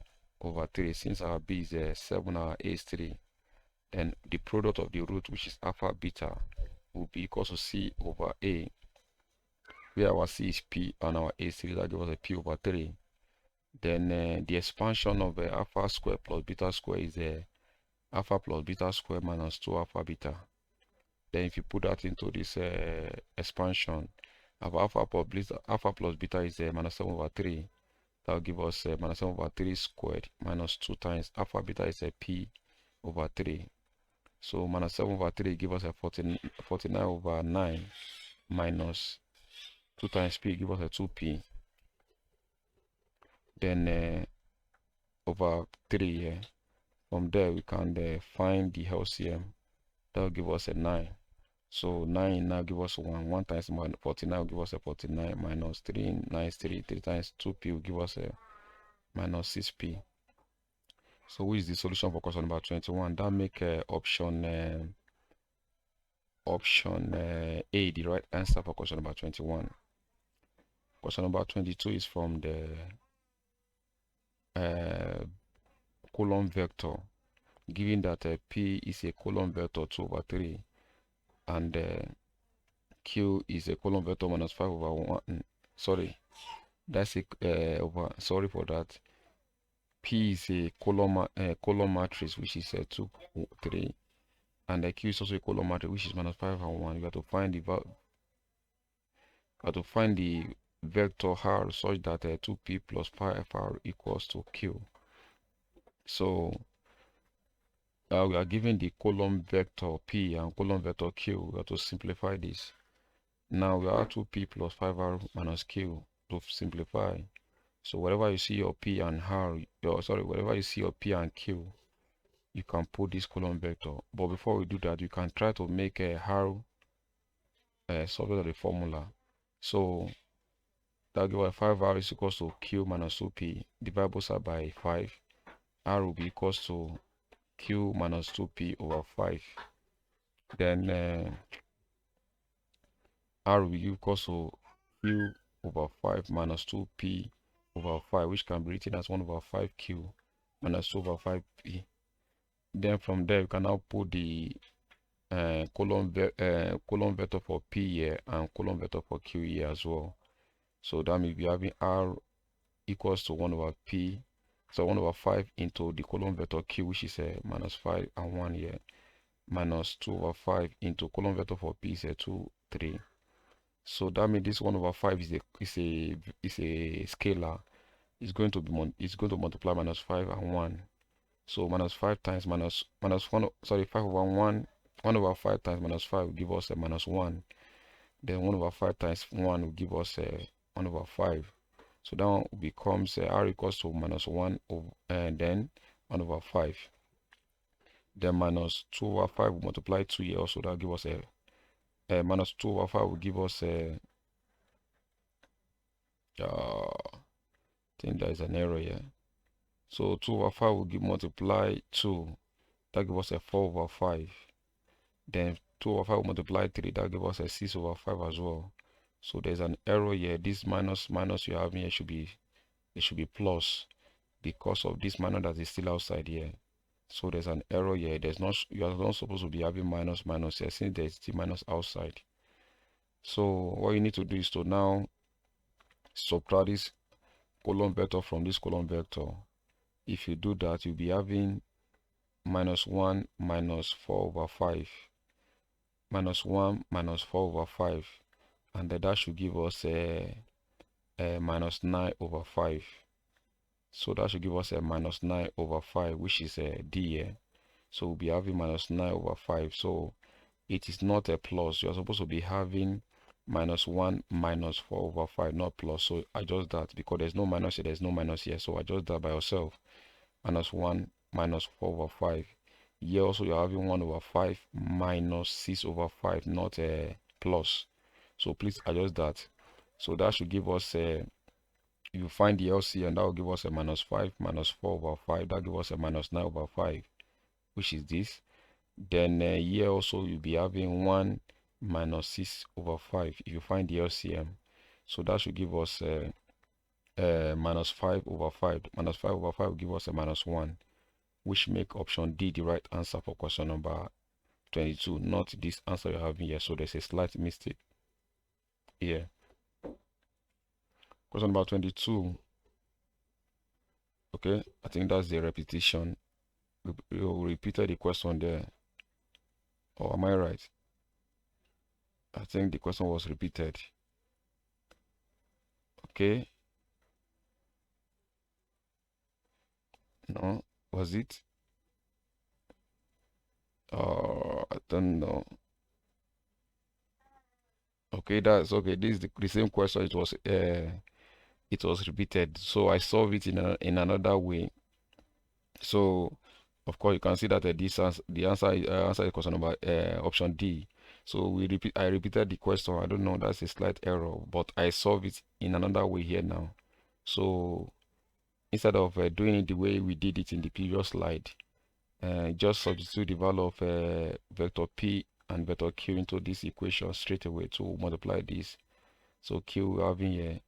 over 3. Since our b is 7, our a is 3, then the product of the root, which is alpha beta, will be equal to c over a, where our c is p and our a is 3. That gives us a p over 3. Then the expansion of alpha square plus beta square is alpha plus beta square minus 2 alpha beta. Then if you put that into this expansion, alpha plus beta is minus 7 over 3. That will give us minus 7 over 3 squared minus 2 times alpha beta is a p over 3. So minus 7 over 3 give us a 49 over 9 minus 2 times p give us a 2p. Then over 3 here. From there we can find the LCM. That will give us a 9. So 9 now give us 1. 1 times 49 will give us a 49 minus 3, 9 is 3. 3 times 2p will give us a minus 6p. So which is the solution for question number 21? That make option A the right answer for question number 21. Question number 22 is from the column vector, given that P is a column vector 2 over 3 and Q is a column vector minus 5 over 1. Sorry, that's a sorry for that. P is a column matrix which is 2, 3, and the Q is also a column matrix which is minus 5 and 1. You have to find the vector R such that 2P plus 5R equals to Q. So we are given the column vector P and column vector Q. We have to simplify this. Now we are 2P plus 5R minus Q to simplify. So wherever you see your P and R, wherever you see your P and Q, you can put this column vector. But before we do that, you can try to make a R solve the formula. So that gives us 5R is equals to Q minus 2P. Divide both sides by 5. R will be equals to Q minus 2P over 5. Then R will be equals to Q over 5 minus 2P over 5, which can be written as 1 over 5Q minus 2 over 5P. Then from there, you can now put the column vector for P here and column vector for Q here as well. So that means we're having R equals to 1 over P. So 1 over 5 into the column vector Q, which is minus 5 and 1 here, minus 2 over 5 into column vector for P is 2, 3. So that means this 1 over 5 is a scalar. It's going to multiply minus 5 and 1. So minus 5 times minus 1, sorry, 5 over 1 over 5 times minus 5 will give us a minus 1. Then 1 over 5 times 1 will give us 1 over 5. So that one becomes R equals to minus 1 over, and then 1 over 5. Then minus 2 over 5 will multiply 2 here also. That will give us a minus 2 over 5 will give us a I think there is an error here. So 2 over 5 will multiply 2. That gives us a 4 over 5. Then 2 over 5 will multiply 3. That gives us a 6 over 5 as well. So there's an error here. This minus you have here should be plus because of this minus that is still outside here. So there's an error here. You are not supposed to be having minus here since there's still minus outside. So what you need to do is to now subtract this column vector from this column vector. If you do that, you'll be having minus 1 minus 4 over 5. Minus 1 minus 4 over 5. And then that should give us a minus 9 over 5. So that should give us a minus 9 over 5, which is a D here. So we'll be having minus 9 over 5. So it is not a plus. You're supposed to be having minus 1 minus 4 over 5, not plus. So adjust that because there's no minus here, there's no minus here. So adjust that by yourself. Minus 1 minus 4 over 5. Here also you're having 1 over 5 minus 6 over 5, not a plus. So please adjust that. So that should give us you find the LCM, and that will give us a minus 5 minus 4 over 5. That gives us a minus 9 over 5, which is this. Then here also you'll be having 1 minus 6 over 5 if you find the LCM. So that should give us minus 5 over 5. Minus 5 over 5 will give us a minus 1, which make option D the right answer for question number 22, not this answer you're having here. So there's a slight mistake here. Question number 22. Okay, I think that's the repetition. You repeated the question there. Or am I right? I think the question was repeated. Okay. No, was it? I don't know. Okay, that's okay. This is the same question. It was repeated. So I solved it in another way. So of course you can see that the answer is question number option D. So I repeated the question. I don't know, that's a slight error, but I solved it in another way here now. So instead of doing it the way we did it in the previous slide, just substitute the value of vector p and vector q into this equation straight away to multiply this. So q we have in here,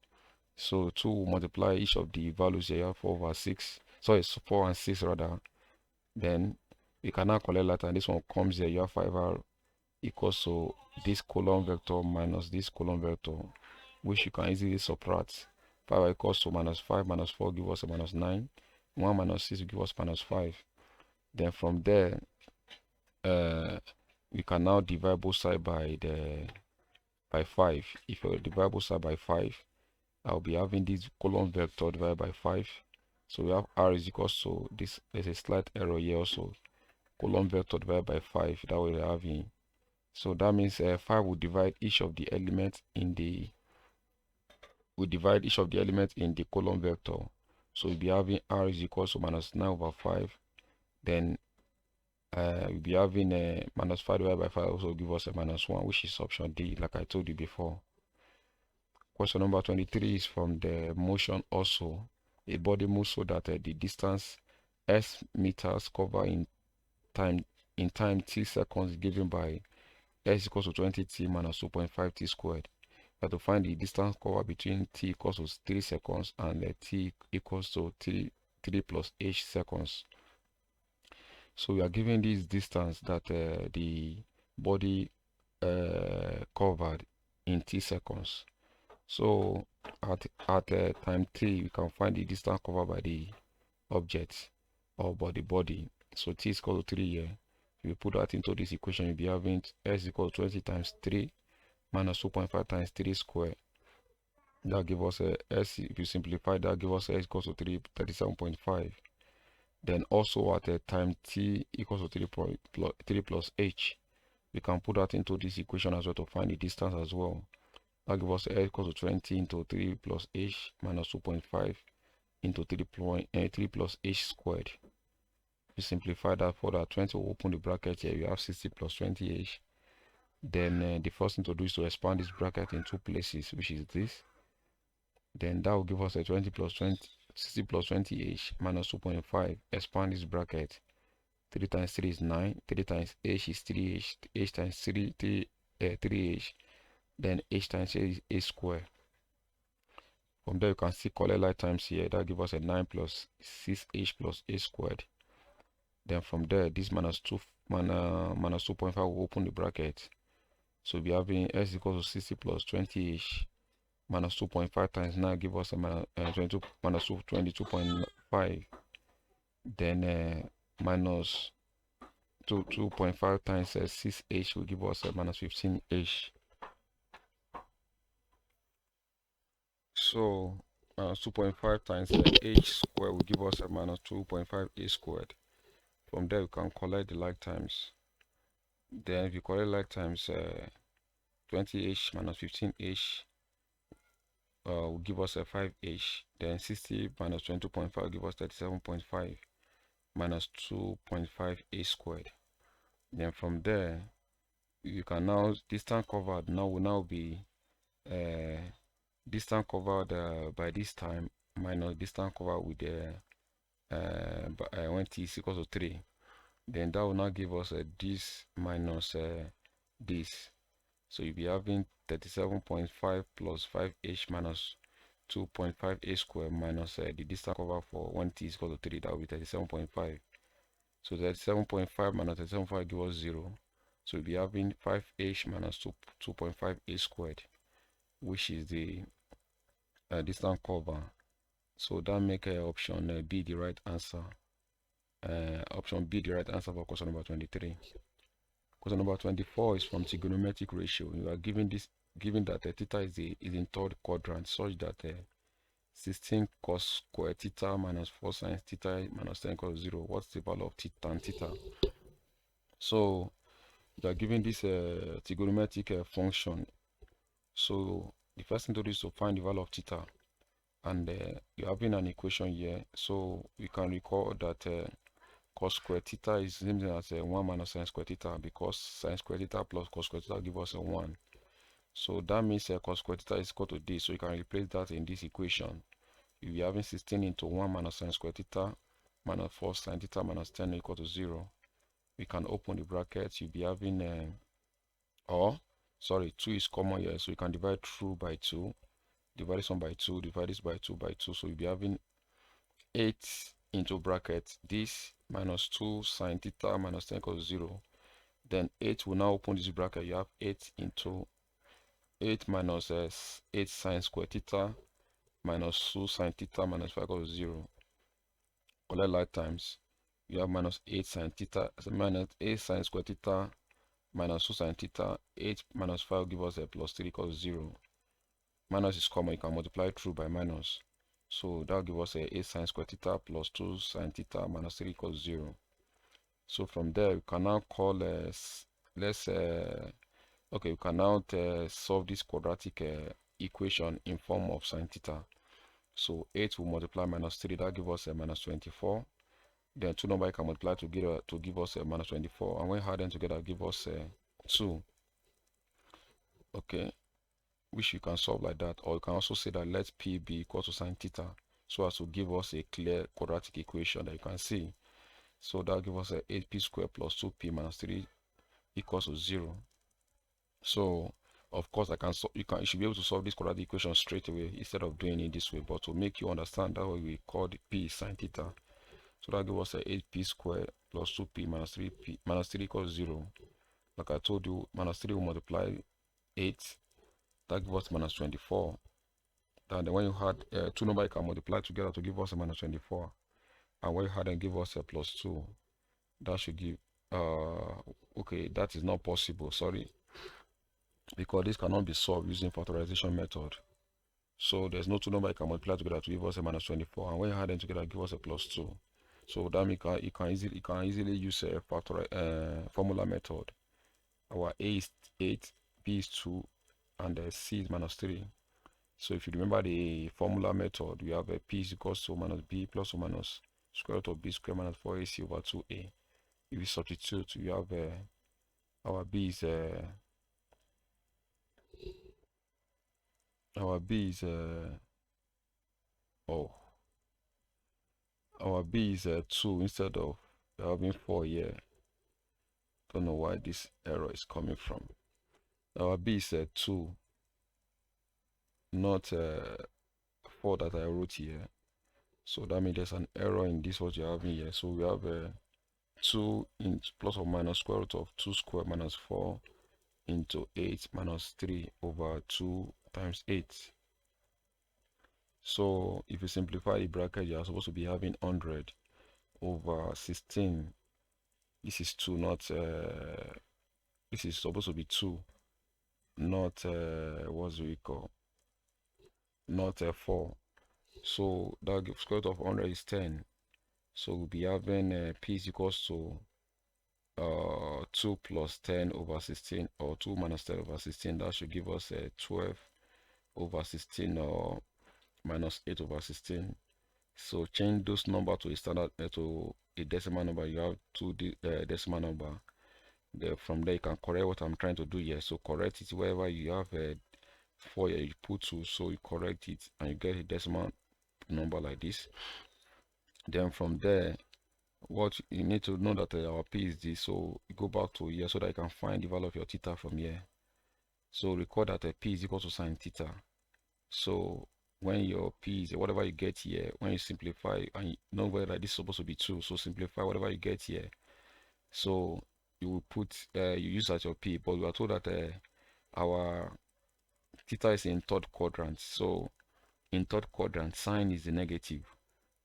so 2 will multiply each of the values here. You have 4 over 6, so it's 4 and 6 rather. Then we can now collect that, and this one comes here. You have 5r equals to this column vector minus this column vector, which you can easily subtract. 5 equals to minus 5 minus 4 give us a minus 9. 1 minus 6 will give us minus 5. Then from there, we can now divide both sides by 5. If you divide both sides by 5, I'll be having this column vector divided by 5. So we have r is equals to this. There's a slight error here also. Column vector divided by 5. That way we're having. So that means 5 will divide each of the elements in the column vector. So we'll be having r is equals to minus 9 over 5. Then we'll be having minus 5 divided by 5 also give us a minus 1, which is option D, like I told you before. Question number 23 is from the motion also. A body moves so that the distance s meters cover in time t seconds given by s equals to 20t minus 2.5 t squared. We have to find the distance covered between t equals to 3 seconds and t equals to 3 plus h seconds. So we are given this distance that the body covered in t seconds. So at time t, we can find the distance covered by the object or by the body. So t is equal to 3 here. If you put that into this equation, you'll be having s equal to 20 times 3 minus 2.5 times 3 square. That gives us s. If you simplify, that gives us s equals to 37.5. Then also at time t equals to 3 plus h, we can put that into this equation as well to find the distance as well. That gives us s equals to 20 into 3 plus h minus 2.5 into 3 plus h squared. We simplify that further. 20 will open the bracket here. We have 60 plus 20h. Then the first thing to do is to expand this bracket in 2 places, which is this. Then that will give us a 60 plus 20h minus 2.5. Expand this bracket. 3 times 3 is 9. 3 times h is 3h. h times 3h. Then h times h is h squared. From there you can see collect like times here. That gives us a 9 plus 6h plus h squared. Then from there, this minus 2.5 will open the bracket. So we'll be having s equals to 60 plus 20h minus 2.5 times 9 give us a minus 22.5. Then minus 2.5 times 6h will give us a minus 15h. So minus 2.5 times h squared will give us a minus 2.5h squared. From there, you can collect the like times. Then if you collect like times 20h minus 15h will give us a 5h. Then 60 minus 22.5 will give us 37.5 minus 2.5h squared. Then from there, you can now distance covered now will now be distance covered by this time minus distance covered with the when t is equal to 3. Then that will now give us this minus this. So you'll be having 37.5 plus 5h minus 2.5h squared minus the distance covered for when t is equal to 3. That will be 37.5. So 37.5 minus 37.5 gives us 0. So you'll be having 5h minus 2.5h squared, which is the distance cover. So that make option B the right answer. Option B the right answer for question number 23. Question number 24 is from trigonometric ratio. You are given that theta is in third quadrant, such that 16 cos square theta minus 4 sin theta minus 10 equals 0. What's the value of tan theta? So you are given this trigonometric function. So the first thing to do is to find the value of theta, and you're having an equation here. So we can recall that cos square theta is the same thing as 1 minus sin square theta, because sin square theta plus cos square theta give us a 1. So that means cos square theta is equal to this. So you can replace that in this equation. you'll be having 16 into 1 minus sin square theta minus 4 sin theta minus 10 equal to 0. We can open the bracket. You'll be having, or, sorry, 2 is common here, so you can divide through by 2. Divide this one by 2, divide this by 2 by 2. So you'll be having 8 into bracket this minus 2 sin theta minus 10 equals 0. Then 8 will now open this bracket. You have 8 into 8 minus 8 sin square theta minus 2 sin theta minus 5 equals 0. Collect like times. You have minus 8 sin theta, so minus 8 sin square theta minus 2 sin theta. 8 minus 5 give us a plus 3 equals 0. Minus is common, you can multiply through by minus. So that will give us a 8 sin square theta plus 2 sin theta minus 3 equals 0. So from there, we can now call, okay, we can now solve this quadratic equation in form of sin theta. So 8 will multiply minus 3, that gives us a minus 24. Then two numbers can multiply together to give us a minus 24. And when we add them together, give us 2. Okay, which you can solve like that. Or you can also say that let P be equal to sin theta, so as to give us a clear quadratic equation that you can see. So that gives us a 8p squared plus 2p minus 3 equals to 0. So of course you should be able to solve this quadratic equation straight away instead of doing it this way. But to make you understand, that way we call the p sin theta. So that gives us a 8p squared plus 2p minus 3 equals 0. Like I told you, minus 3 will multiply 8. That gives us minus 24. And then when you add two numbers, you can multiply together to give us a minus 24. And when you add and give us a plus 2, that should give, okay, that is not possible, sorry, because this cannot be solved using factorization method. So there's no two numbers you can multiply together to give us a minus 24. And when you add them together, give us a plus 2. So that means you can easily use a formula method. Our A is 8, B is 2, and C is minus 3. So if you remember the formula method, we have a P is equals to minus B plus or minus square root of B square minus 4AC over 2A. If you substitute, you have our B is our B is our B is 2 instead of having 4 here. Don't know why this error is coming from. Our B is 2, not 4 that I wrote here. So that means there's an error in this what you're having here. So we have 2 into plus or minus square root of 2 squared minus 4 into 8 minus 3 over 2 times 8. So if you simplify the bracket, you are supposed to be having 100 over 16. This is 2, not this is supposed to be 2, not what's we call, not 4. So that square root of 100 is 10. So we'll be having p is equals to 2 plus 10 over 16, or 2 minus 10 over 16. That should give us 12 over 16, or minus 8 over 16. So change those numbers to a standard to a decimal number. You have two decimal number. From there you can correct what I'm trying to do here. So correct it wherever you have 4 here, you put 2, so you correct it and you get a decimal number like this. Then from there, what you need to know that our p is this, so go back to here so that you can find the value of your theta from here. So record that p is equal to sin theta. So when your p is whatever you get here, when you simplify, and you know whether this is supposed to be 2, so simplify whatever you get here. So you will put you use as your p, but we are told that our theta is in third quadrant. So in third quadrant, sine is the negative.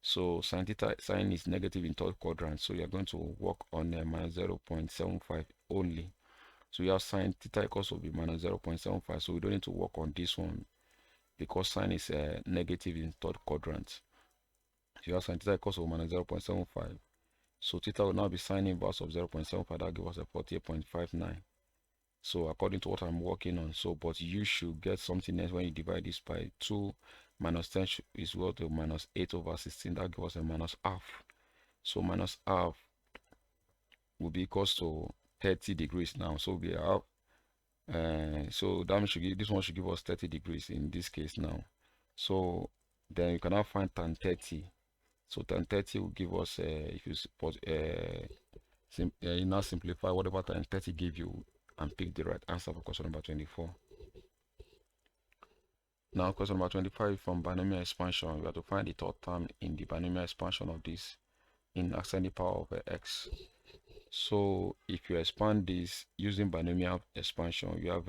So sin theta, sine is negative in third quadrant. So you're going to work on minus 0.75 only. So you have sin theta equals to be minus 0.75. So we don't need to work on this one because sine is negative in third quadrant. So you have sin theta equals to minus 0.75. So theta will now be sine inverse of 0.75. That gives us a 48.59. So according to what I'm working on, so but you should get something else when you divide this by 2 minus 10 is equal to minus 8 over 16. That gives us a minus half. So minus half will be equals to 30 degrees now. So we have so that should give, this one should give us 30 degrees in this case now. So Then you can now find tan 30. So tan 30 will give us, if you suppose, you now simplify whatever tan 30 give you and pick the right answer for question number 24. Now question number 25 from binomial expansion. We have to find the third term in the binomial expansion of this in ascending power of x. So if you expand this using binomial expansion, you have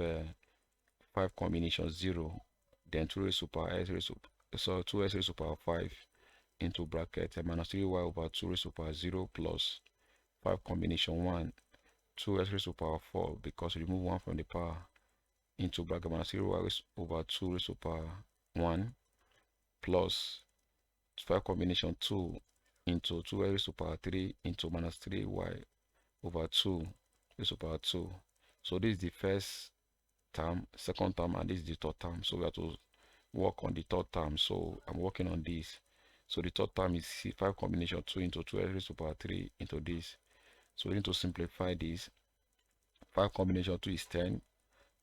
5 combinations 0, then 2 raised to power s raised to, so 2s raised to power 5 into bracket minus 3y over 2 raised to power 0 plus 5 combination 1, 2s raised to power 4 because remove 1 from the power into bracket minus 3y over 2 raised to power 1 plus 5 combination 2 into 2 raised to power 3 into minus 3y over 2 raised to power 2. So this is the first term, second term, and this is the third term. So we have to work on the third term. So I'm working on this. So the third term is 5 combination 2 into 2 raised to power 3 into this. So we need to simplify this. 5 combination 2 is 10,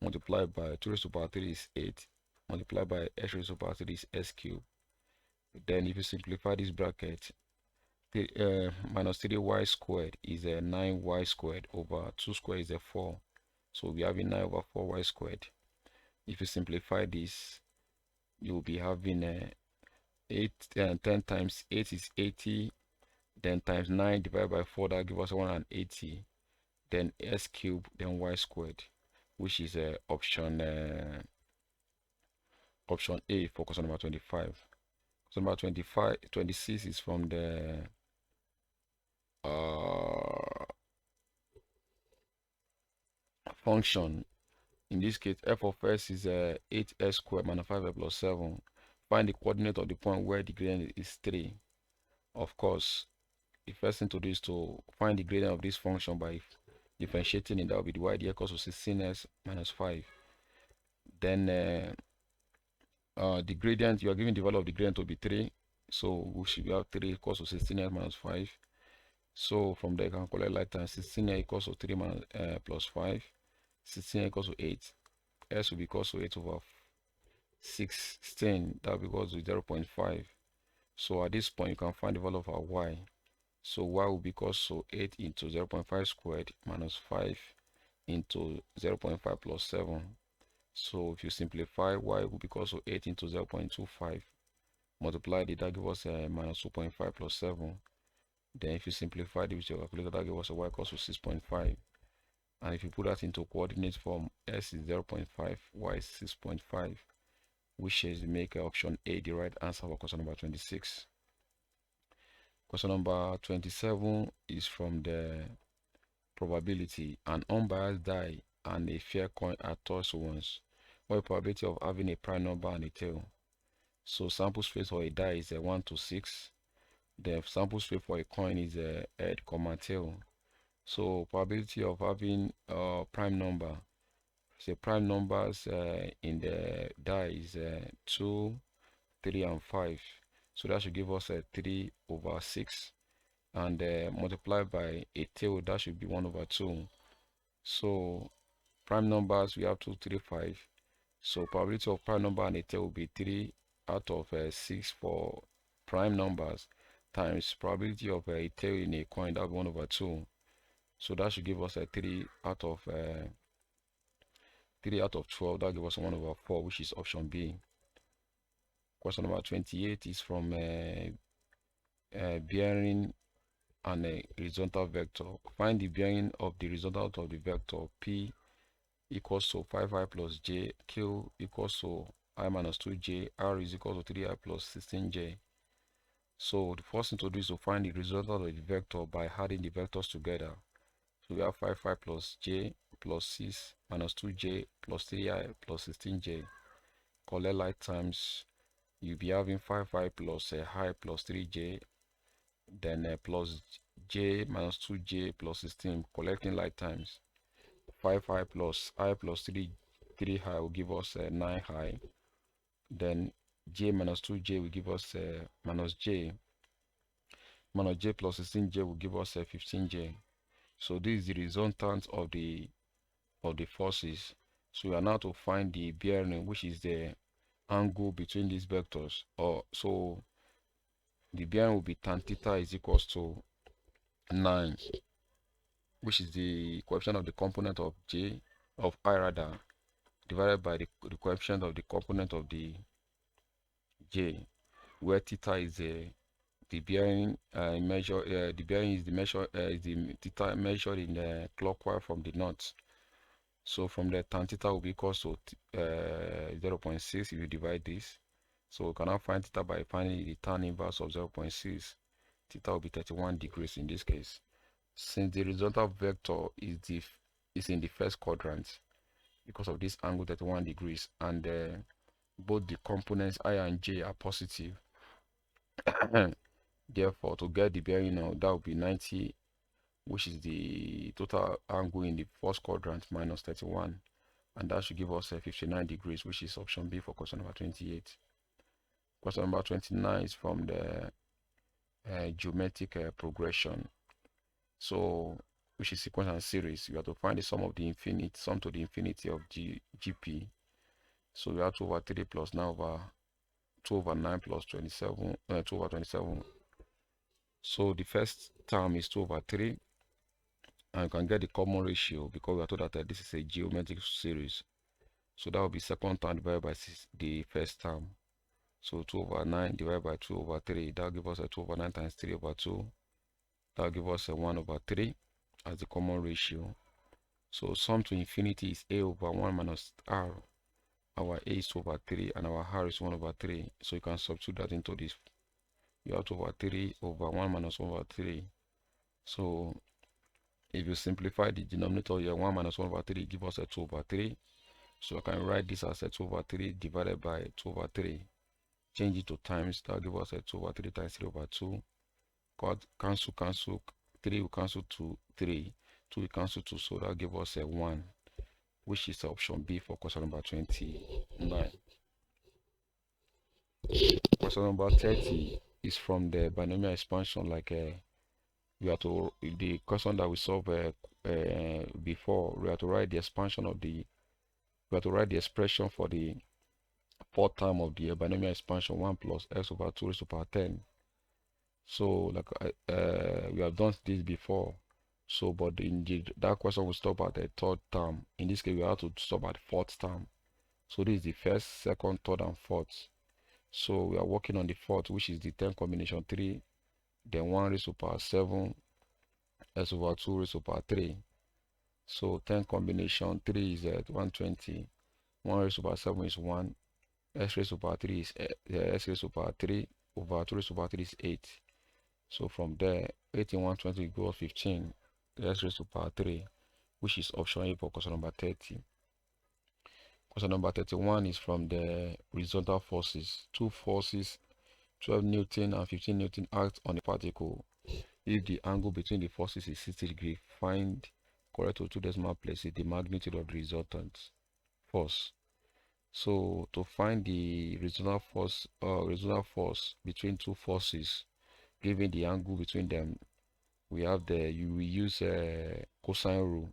multiplied by 2 raised to power 3 is 8, multiplied by s raised to power 3 is s cubed. Then if you simplify this bracket, minus 3y squared is a 9y squared over 2 squared is a 4. So we have a 9 over 4y squared. If you simplify this, you will be having 10 times 8 is 80, then times 9 divided by 4, that gives us 180, then s cubed, then y squared, which is option A for question number 25. Question number 26 is from the function. In this case, f of s is 8s squared minus 5s plus 7. Find the coordinate of the point where the gradient is 3. Of course, the first thing to do is to find the gradient of this function by differentiating it. That will be the y equals to 16s minus 5. Then the gradient, you are given the value of the gradient to be 3. So we should have 3 equals to 16s minus 5. So from there, you can calculate like times 16 equals to 3 minus, plus 5. 16 equals to 8. S will be equals to 8 over 16. That will be equals to 0.5. So at this point, you can find the value of our y. So y will be equals to 8 into 0.5 squared minus 5 into 0.5 plus 7. So if you simplify, y will be equals to 8 into 0.25. Multiply it, that gives us minus 2.5 plus 7. Then if you simplify it with your calculator, that gives us a y equals to 6.5. And if you put that into coordinate form, s is 0.5, y is 6.5, which is make option A the right answer for question number 26. Question number 27 is from the probability. An unbiased die and a fair coin are tossed once. What is the probability of having a prime number and a tail? So sample space for a die is 1 to 6. The sample space for a coin is a head, tail. So probability of having prime number. So prime numbers in the die is 2, 3, and 5. So that should give us a 3 over 6. And multiplied by a tail, that should be 1 over 2. So prime numbers, we have 2, 3, 5. So probability of prime number and a tail will be 3 out of 6 for prime numbers times probability of a tail in a coin, that will be 1 over 2. So that should give us a 3 out of 12. That gives us 1 over 4, which is option B. Question number 28 is from bearing and a horizontal vector. Find the bearing of the result of the vector P equals to 5i plus j, Q equals to I minus 2j, R is equal to 3i plus 16j. So the first thing to do is to find the result of the vector by adding the vectors together. So we have 5i plus j plus 6 minus 2j plus 3i plus 16j. Collect like times, you'll be having 5i plus I plus 3j, then plus j minus 2j plus 16, collecting like times. 5i plus I plus 3i will give us 9i. Then j minus 2j will give us minus j plus 16j will give us 15j. So this is the resultant of the forces. So we are now to find the bearing, which is the angle between these vectors, or so the bearing will be tan theta is equals to 9, which is the coefficient of the component of I rather, divided by the coefficient of the component of the j, where theta is the bearing the bearing is the measure is the theta measured in clockwise from the north. So from the tan theta will be equals to 0.6 if you divide this. So we can now find theta by finding the tan inverse of 0.6. Theta will be 31 degrees in this case. Since the resultant vector is in the first quadrant, because of this angle 31 degrees, and both the components I and j are positive, therefore to get the bearing now, that would be 90, which is the total angle in the first quadrant, minus 31, and that should give us 59 degrees, which is option B for question number 28. Question number 29 is from the geometric progression, so which is sequence and series. You have to find the sum of the infinite, sum to the infinity of GP. So we have 2 over 3 plus 9 over 2 over 9 plus 27, 2 over 27. So the first term is 2 over 3, and you can get the common ratio because we are told that this is a geometric series. So that will be second term divided by the first term. So 2 over 9 divided by 2 over 3, that will give us a 2 over 9 times 3 over 2. That will give us a 1 over 3 as the common ratio. So sum to infinity is a over 1 minus r. Our a is 2 over 3 and our r is 1 over 3. So you can substitute that into this. You have 2 over 3 over 1 minus 1 over 3. So if you simplify the denominator here, 1 minus 1 over 3 give us a 2 over 3. So I can write this as a 2 over 3 divided by 2 over 3. Change it to times, that will give us a 2 over 3 times 3 over 2. Cancel, 3 will cancel to 3, 2 will cancel 2, so that will give us a 1, which is option B for question number 29. Question number 30 is from the binomial expansion, like we have to, the question that we solved before, we have to write the expansion of the, we have to write the expression for the fourth term of the binomial expansion, 1 plus x over 2 raised to power 10. So like we have done this before, so but in that question will stop at the third term. In this case we have to stop at the fourth term. So this is the first, second, third and fourth. So we are working on the fourth, which is the 10 combination 3, then 1 raised to power 7 x over 2 raised to power 3. So 10 combination 3 is at 120, 1 raised to power 7 is 1, x raised to power 3 is x raised to power 3 over 2 raised to power 3 is 8. So from there, 8 in 120 equals 15, x raised to power 3, which is option A for question number 30. Question number 31 is from the horizontal forces. Two forces, 12 Newton and 15 Newton, act on a particle. If the angle between the forces is 60 degrees, find, correct to 2 decimal places, the magnitude of the resultant force. So to find the horizontal force between two forces, given the angle between them, we have you will use a cosine rule.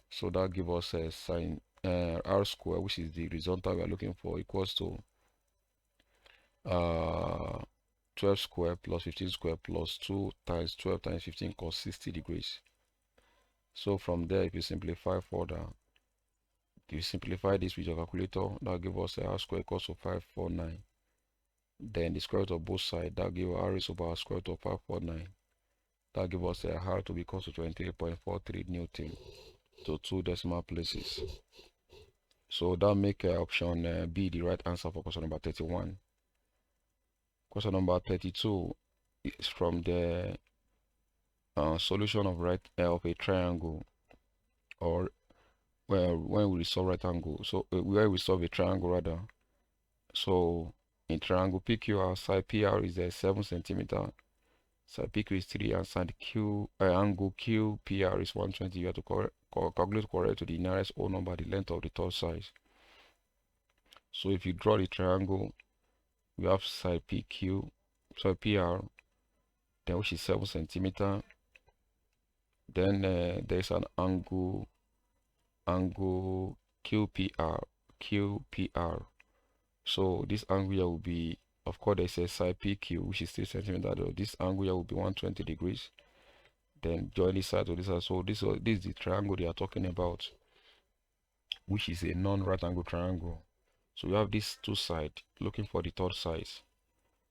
So that gives us a sine r square, which is the horizontal we are looking for, equals to 12 square plus 15 square plus 2 times 12 times 15 cos 60 degrees. So from there, if you simplify further, if you simplify this with your calculator, that will give us a r square equals to 549. Then the square root of both sides, that gives r raised to power square root of 549. That gives us a r to be equal to 23.43 Newton to 2 decimal places. So that make option B the right answer for question number 31. Question number 32 is from the solution of of a triangle, or when we solve rectangle. So where we solve a triangle rather. So in triangle PQR, side PR is 7 centimeter, side PQ is 3, and side angle QPR is 120. You have to calculate correct to the nearest whole number, the length of the third side. So if you draw the triangle, we have side PQ, side PR, then which is 7 centimeter. Then there's an angle QPR. So this angle here will be, of course, there's a side PQ, which is 3 centimeters. This angle here will be 120 degrees. Then join this side to this side. So this is the triangle they are talking about, which is a non-right angle triangle. So we have these two sides, looking for the third side.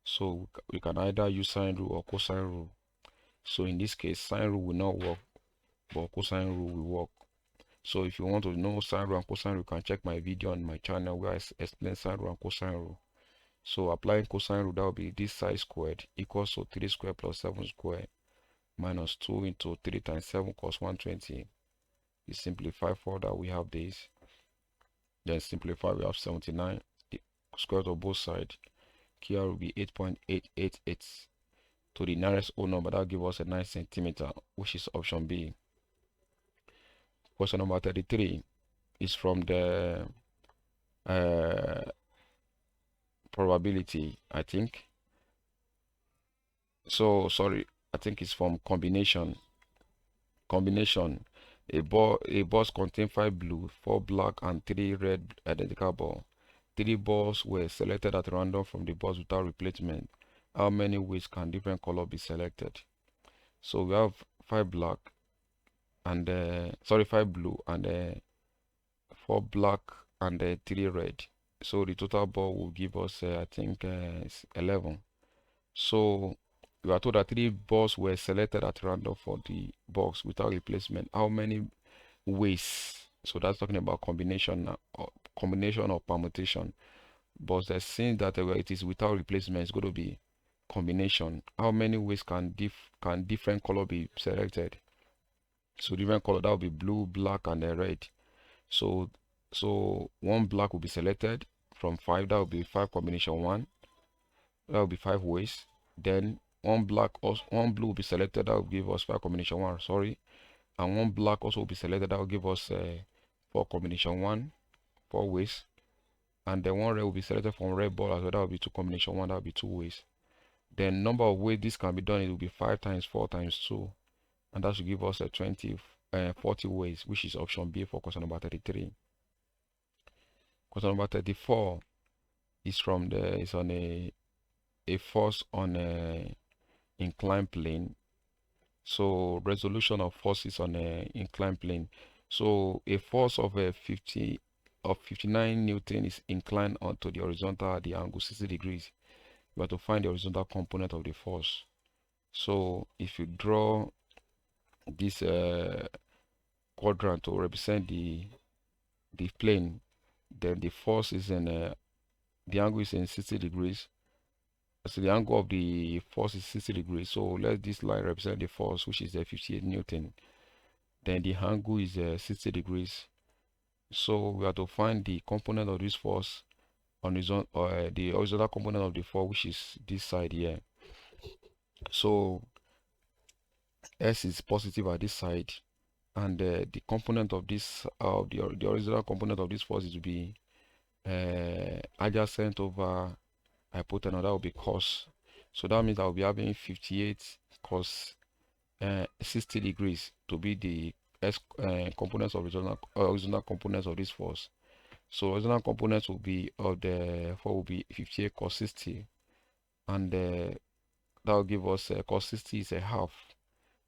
So we can either use sine rule or cosine rule. So in this case, sine rule will not work, but cosine rule will work. So if you want to know sine rule and cosine rule, you can check my video on my channel where I explain sine rule and cosine rule. So applying cosine rule, that will be this side squared equals to 3 squared plus 7 squared minus 2 into 3 times 7 cos 120. You simplify further, we have this. Then simplify, we have 79. The square root of both sides. QR will be 8.888 to the nearest whole number. That will give us a 9 centimeter, which is option B. Question number 33 is from the probability, I think. So sorry, I think it's from combination. A box contains 5 blue, 4 black, and 3 red identical balls. 3 balls were selected at random from the box without replacement. How many ways can different color be selected? So we have 5 black and 5 blue and 4 black and 3 red. So the total ball will give us I think 11. So we are told that 3 balls were selected at random for the box without replacement. How many ways? So that's talking about combination or permutation. But since that it is without replacement, it's going to be combination. How many ways can different color be selected? So different color, that will be blue, black, and red. So one black will be selected from 5. That will be 5 combination 1. That will be 5 ways. Then one blue will be selected. That will give us 5 combination 1. Sorry, and one black also will be selected. That will give us 4 combination 1, 4 ways. And then one red will be selected from red ball as well. That will be 2 combination 1. That will be 2 ways. Then number of ways this can be done, it will be 5 times 4 times 2, and that should give us a 40 ways, which is option B for question number 33. Question number 34 is from it's on a force on a inclined plane. So resolution of forces on a inclined plane. So a force of 59 Newton is inclined onto the horizontal at the angle 60 degrees. We have to find the horizontal component of the force. So if you draw this quadrant to represent the plane, then the force is in the angle is in 60 degrees. So the angle of the force is 60 degrees. So let this line represent the force, which is 58 Newton. Then the angle is 60 degrees. So we have to find the component of this force on the horizontal component of the force, which is this side here. So S is positive at this side, and the component of this the horizontal component of this force is to be adjacent over hypotenuse. That will be cos. So that means I will be having 58 cos 60 degrees to be the S components of horizontal components of this force. So horizontal components will be of the force will be 58 cos 60, and that will give us cos 60 is a half,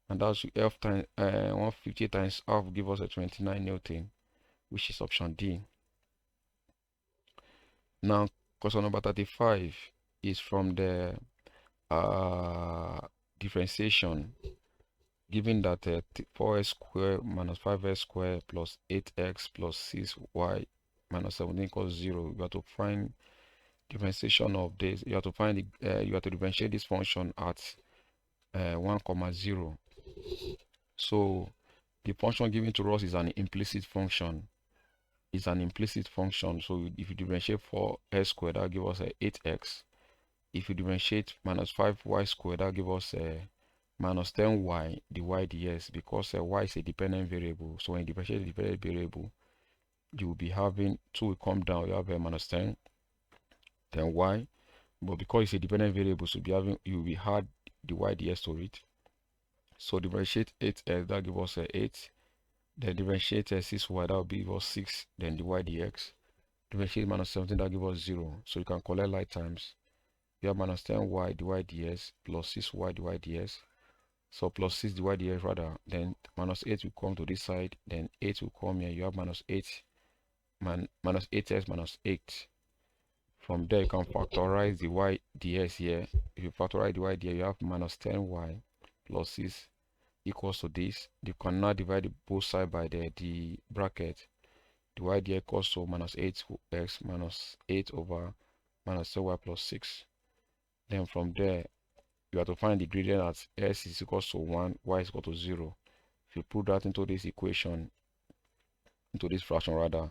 and that should F times 150 times half will give us a 29 Newton, which is option D. Now question number 35 is from the differentiation, given that 4x squared minus 5x squared plus 8x plus 6y minus 17 equals 0. You have to find differentiation of this. You have to find you have to differentiate this function at 1, 0. So the function given to us is an implicit function. It's an implicit function. So if you differentiate 4x squared, that will give us 8x. If you differentiate minus 5y squared, that will give us minus 10y dy dx, because y is a dependent variable. So when you differentiate the dependent variable, you will be having 2 will come down. You have a minus 10, then y. But because it's a dependent variable, so you will be add the y dx to it. So differentiate 8x, that give us 8. Then differentiate 6y, that will give us 6. Then the y dx. differentiate minus 17, that give us 0. So you can collect like times. You have minus 10y divided ds plus 6y divided ds. So plus 6 divided ds rather. Then minus 8 will come to this side. Then 8 will come here. You have minus 8 minus 8s minus 8. From there, you can factorize the y ds here. If you factorize the y ds, you have minus 10y plus 6 equals to this. You can now divide both sides by the bracket. The y ds equals to minus 8x minus 8 over minus 10y plus 6. Then from there, you have to find the gradient at s is equals to 1, y is equal to 0. If you put that into this equation, into this fraction rather,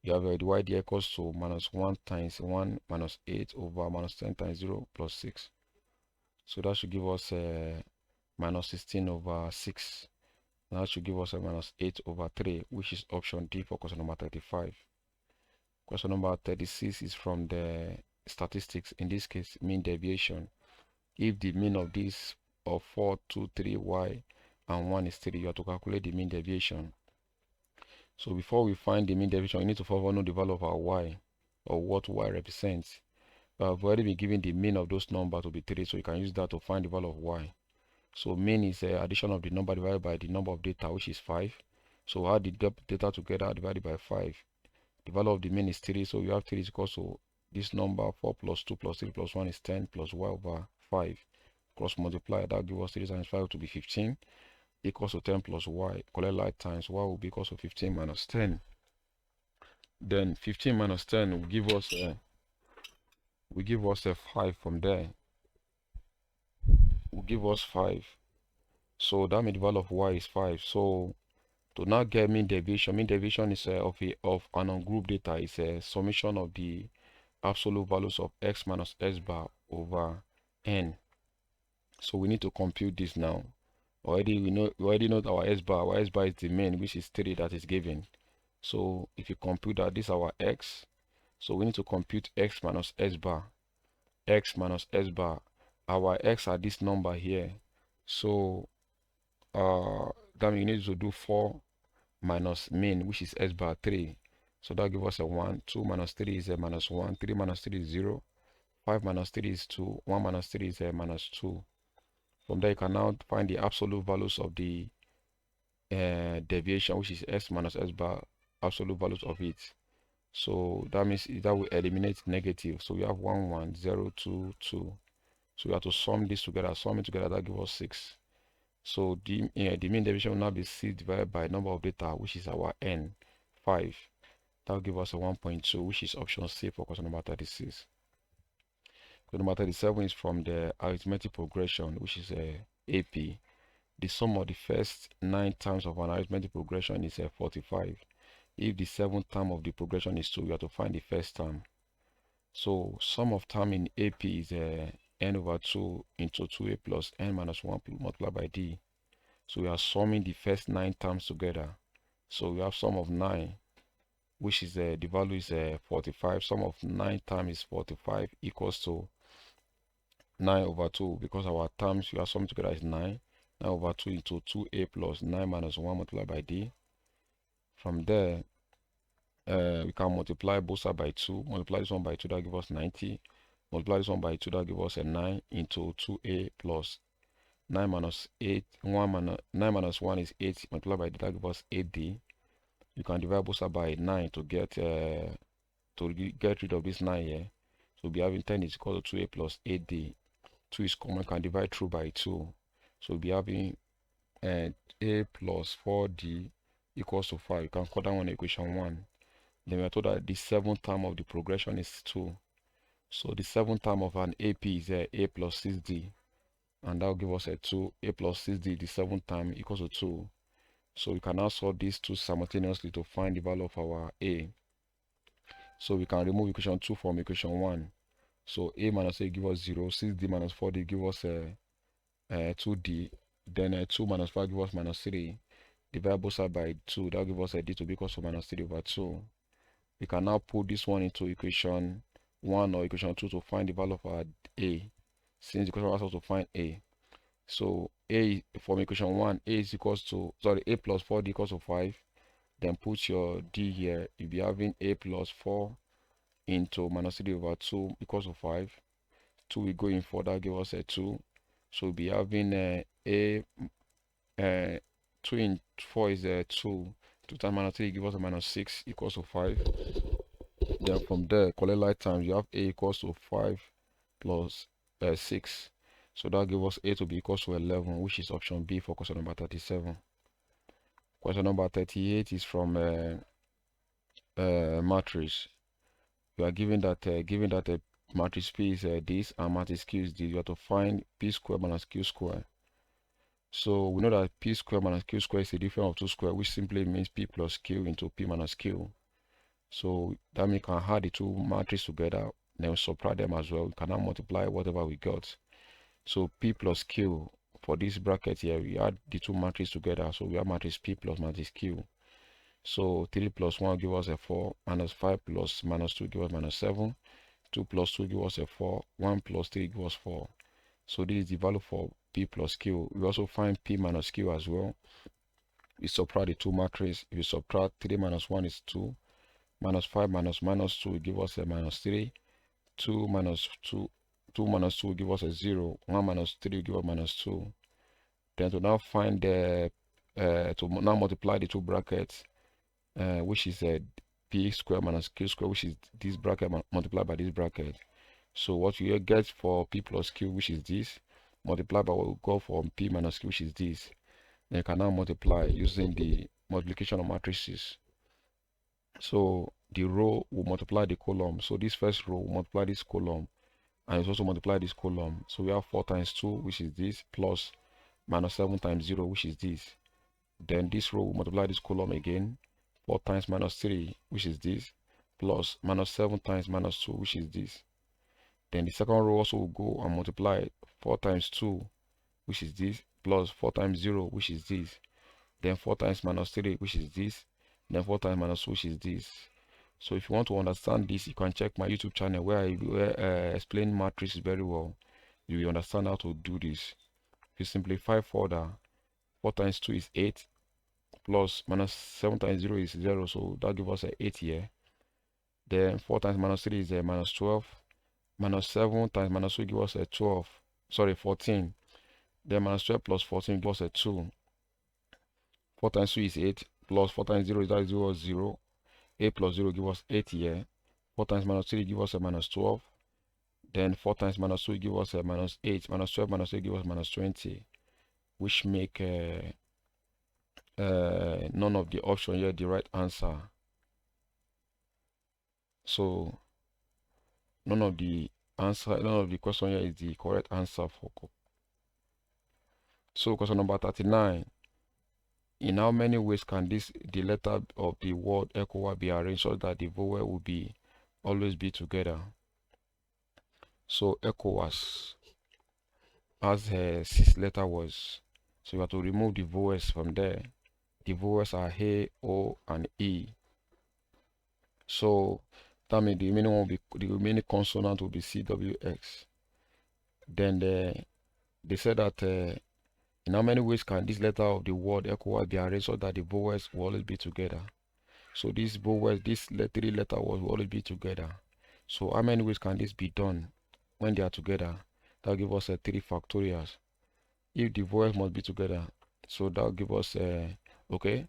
you have the y ds equals to minus 1 times 1 minus 8 over minus 10 times 0 plus 6. So that should give us minus 16 over 6. Now that should give us a minus 8 over 3, which is option D for question number 35. Question number 36 is from the statistics, in this case mean deviation. If the mean of this of 4, 2, 3, y and 1 is 3, you have to calculate the mean deviation. So before we find the mean deviation, we need to first know the value of our y, or what y represents. I've already been given the mean of those numbers to be 3, so you can use that to find the value of y. So mean is the addition of the number divided by the number of data, which is 5. So add the data together divided by 5. The value of the mean is 3, so you have 3 is equal to this number 4 plus 2 plus 3 plus 1 is 10 plus y over 5. Cross multiply, that gives us 3 times 5 to be 15 equals to 10 plus y. Collect like times y will be equals to 15 minus 10. Then 15 minus 10 will give us a 5 from there. Will give us 5. So that means the value of y is 5. So to now get mean deviation is of an ungrouped data is a summation of the absolute values of x minus s bar over n. So we need to compute this now. We already know our s bar. Our s bar is the mean, which is 3 that is given. So if you compute that, this is our x. So we need to compute x minus s bar. X minus s bar. Our x are this number here. So that means you need to do 4 minus mean, which is s bar 3. So that gives us a 1. 2 minus 3 is a minus 1. 3 minus 3 is 0. 5 minus 3 is 2. 1 minus 3 is a minus 2. From there, you can now find the absolute values of the deviation, which is s minus s bar, absolute values of it. So that means that will eliminate negative. So we have 1, 1, 0, 2, 2. So we have to sum this together. Sum it together, that gives us 6. So the mean deviation will now be 6 divided by number of data, which is our n, 5. That will give us a 1.2, which is option C for question number 36. Question number 37 is from the arithmetic progression, which is AP. The sum of the first 9 terms of an arithmetic progression is 45. If the 7th term of the progression is 2, you have to find the first term. So sum of term in AP is n over 2 into 2a plus n minus 1 multiplied by d. So we are summing the first 9 terms together. So we have sum of 9, which is the value is 45. Sum of 9 times is 45 equals to 9 over 2, because our terms we are summing together is 9. 9 over 2 into 2a plus 9 minus 1 multiplied by d. From there, we can multiply both sides by 2. Multiply this one by 2, that gives us 90. Multiply this one by 2, that gives us a 9 into 2a plus 9 minus 8. 9 minus 1 is 8. Multiplied by d, that gives us 8d. You can divide both sides by 9 to get rid of this 9 here. So we'll be having 10 is equal to 2a plus 8d. 2 is common, can divide through by 2. So we'll be having a plus 4d equals to 5. You can call that one equation 1. Then we are told that the 7th term of the progression is 2. So the 7th term of an AP is a plus 6d. And that will give us a 2. A plus 6d, the 7th term, equals to 2. So we can now solve these two simultaneously to find the value of our a. So we can remove equation 2 from equation 1. So a minus a give us 0. 6d minus 4d give us 2d. Then 2 minus 5 give us minus 3. Divide both sides by 2. That will give us a d to be equal to minus 3 over 2. We can now put this one into equation 1 or equation 2 to find the value of our a, since the question asks us to find a. So a from equation 1, a is equals to, a plus 4d equals to 5. Then put your d here. You'll be having a plus 4 into minus 3 over 2 equals to 5. 2 we go in 4, that give us a 2. So we'll be having a 2 in 4 is a 2. 2 times minus 3 give us a minus 6 equals to 5. Then from there, collect like times, you have a equals to 5 plus 6. So that gives us a to be equals to 11, which is option B for question number 37. Question number 38 is from matrix. You are given that matrix P is this and matrix Q is this. You have to find P square minus Q square. So we know that P square minus Q square is a difference of 2 square, which simply means P plus Q into P minus Q. So that means we can add the two matrices together, then we subtract them as well. We can now multiply whatever we got. So P plus Q, for this bracket here, we add the two matrices together. So we have matrix P plus matrix Q. So 3 plus 1 give us a 4, minus 5 plus minus 2 give us minus 7, 2 plus 2 give us a 4, 1 plus 3 give us 4. So this is the value for P plus Q. We also find P minus Q as well. We subtract the two matrices. If we subtract 3 minus 1 is 2, minus 5 minus 2 will give us a minus 3, 2 minus 2 will give us a 0, 1 minus 3 will give us minus 2. Then to now find the to now multiply the two brackets, which is P square minus Q square, which is this bracket multiplied by this bracket. So what you get for P plus Q, which is this, multiplied by what we got for P minus Q, which is this. Then you can now multiply using the multiplication of matrices. So the row will multiply the column. So this first row will multiply this column, and it's also multiply this column. So we have 4 times 2, which is this, plus minus 7 times 0, which is this. Then this row will multiply this column again, 4 times minus 3, which is this, plus minus 7 times minus 2, which is this. Then the second row also will go and multiply 4 times 2, which is this, plus 4 times 0, which is this. Then 4 times minus 3, which is this. Then 4 times minus 2, which is this. So if you want to understand this, you can check my YouTube channel where I explain matrices very well. You will understand how to do this. If you simplify further, 4 times 2 is 8, plus minus 7 times 0 is 0, so that gives us an 8 here. Then 4 times minus 3 is a minus 12. Minus 7 times minus 2 gives us a 14. Then minus 12 plus 14 gives us a 2. 4 times 2 is 8, plus 4 times 0 is that 0, 0. 8 plus 0 gives us 8 here. 4 times minus 3 gives us a minus 12. Then 4 times minus 2 gives us a minus 8. Minus 12 minus 8 gives us minus 20, which make none of the option here the right answer. So none of the question here is the correct answer for. So question number 39. In how many ways can the letter of the word ECOWAS be arranged so that the vowel will always be together? So ECOWAS has 6 letter words. So you have to remove the vowels from there. The vowels are A, O, and E. So that means the remaining consonant will be CWX. Then they said that in how many ways can this letter of the word ECOWAS be arranged so that the vowels will always be together? So these vowels, these 3 letter words will always be together. So how many ways can this be done when they are together? That will give us 3 factorials. If the vowels must be together, so that will give us okay.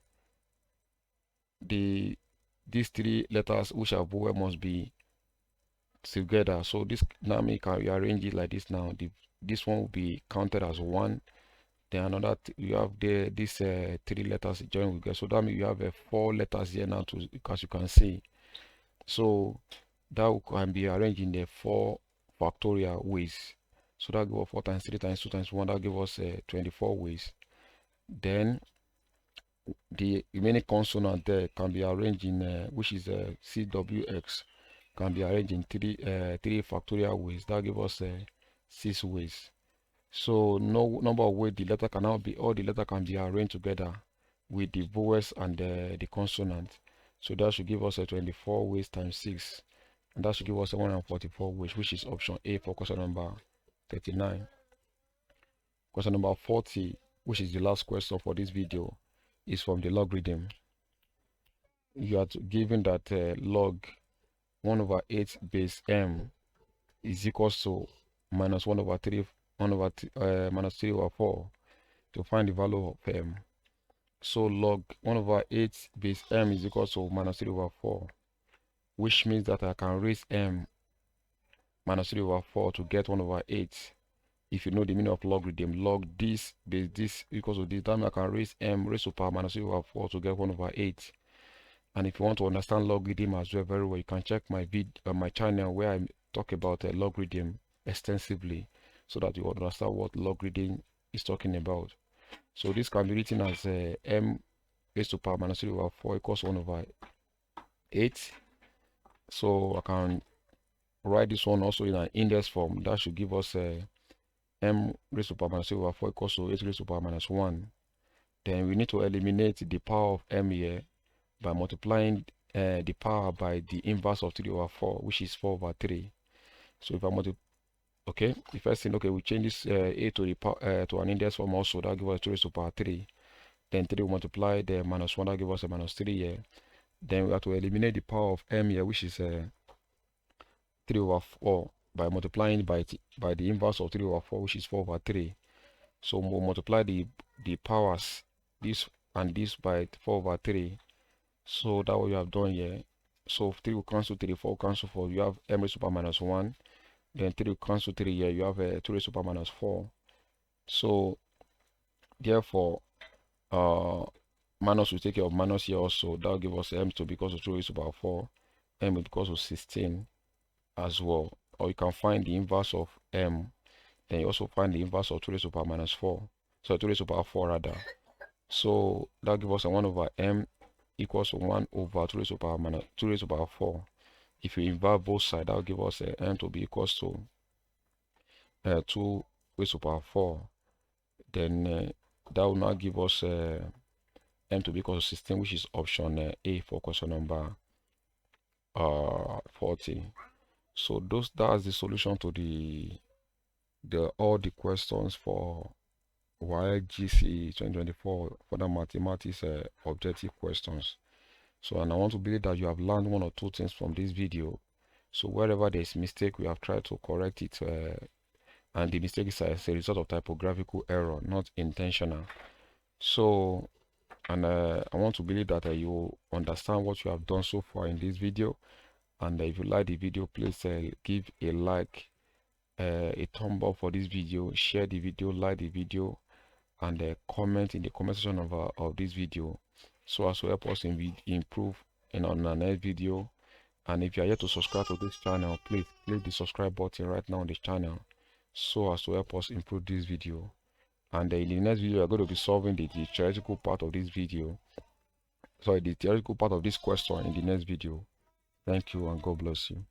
These 3 letters which are vowel must be together. So this now we can rearrange it like this. Now this one will be counted as 1. Then another you have these 3 letters joined together. So that means you have 4 letters here now, as you can see. So that can be arranged in the 4 factorial ways. So that gives us 4 times 3 times 2 times 1. That gives us 24 ways. Then the remaining consonant there can be arranged in which is CWX, can be arranged in 3 factorial ways. That gives us 6 ways. So no number of ways the letter can now be, all the letter can be arranged together with the vowels and the consonant. So that should give us 24 ways times 6, and that should give us 144 ways, which is option A for question number 39. Question number 40, which is the last question for this video, is from the logarithm. You are given that log 1 over 8 base m is equals to minus 1 over 3 minus 3 over 4 to find the value of m. So log 1 over 8 base m is equals to minus 3 over 4, which means that I can raise m minus 3 over 4 to get 1 over 8. If you know the meaning of logarithm, log this base this equals to this, that means I can raise m raised to power minus 3 over 4 to get 1 over 8. And if you want to understand logarithm as well very well, you can check my my channel where I talk about a logarithm extensively, so that you will understand what logarithm is talking about. So this can be written as m raised to power minus 3 over 4 equals 1 over 8. So I can write this one also in an index form. That should give us m raised to power minus 3 over 4 equals to 8 raised to power minus 1. Then we need to eliminate the power of m here by multiplying the power by the inverse of 3 over 4, which is 4 over 3. So if I multiply, okay, the first thing, okay, we change this a to the power to an index form also. That gives us 2 raised to power 3. Then 3 will multiply the minus 1, that gives us a minus 3 here. Then we have to eliminate the power of m here, which is 3 over 4, by multiplying by the inverse of 3 over 4, which is 4 over 3. So we'll multiply the powers, this and this, by 4 over 3. So that what you have done here. So 3 will cancel 3, 4 will cancel 4. You have m raised to power minus 1. Then 3 will cancel 3 here. You have 2 raised to power minus 4. So therefore, minus will take care of minus here also. That will give us m to be equal to 2 raised to power 4. M will be equal to 16 as well. Or you can find the inverse of m. Then you also find the inverse of 2 raised to power minus 4. So 2 raised to power 4 rather. So that gives us a 1 over m equals to 1 over 2 raised to power minus 2 raised to power 4. If you invert both sides, that will give us m to be equals to 2 raised to power 4. Then that will now give us m to be equal to 16, which is option A for question number 40. So that's the solution to all the questions for WAEC GCE 2024 for the mathematics objective questions. So, and I want to believe that you have learned 1 or 2 things from this video. So wherever there is mistake, we have tried to correct it, and the mistake is as a result of typographical error, not intentional. So, and I want to believe that you understand what you have done so far in this video. And if you like the video, please give a like, a thumb up for this video, share the video, like the video, and comment in the comment section of this video, so as to help us improve in our next video. And if you are yet to subscribe to this channel, please click the subscribe button right now on this channel, so as to help us improve this video. And in the next video, we are going to be solving the theoretical part of this video. Sorry, the theoretical part of this question in the next video. Thank you and God bless you.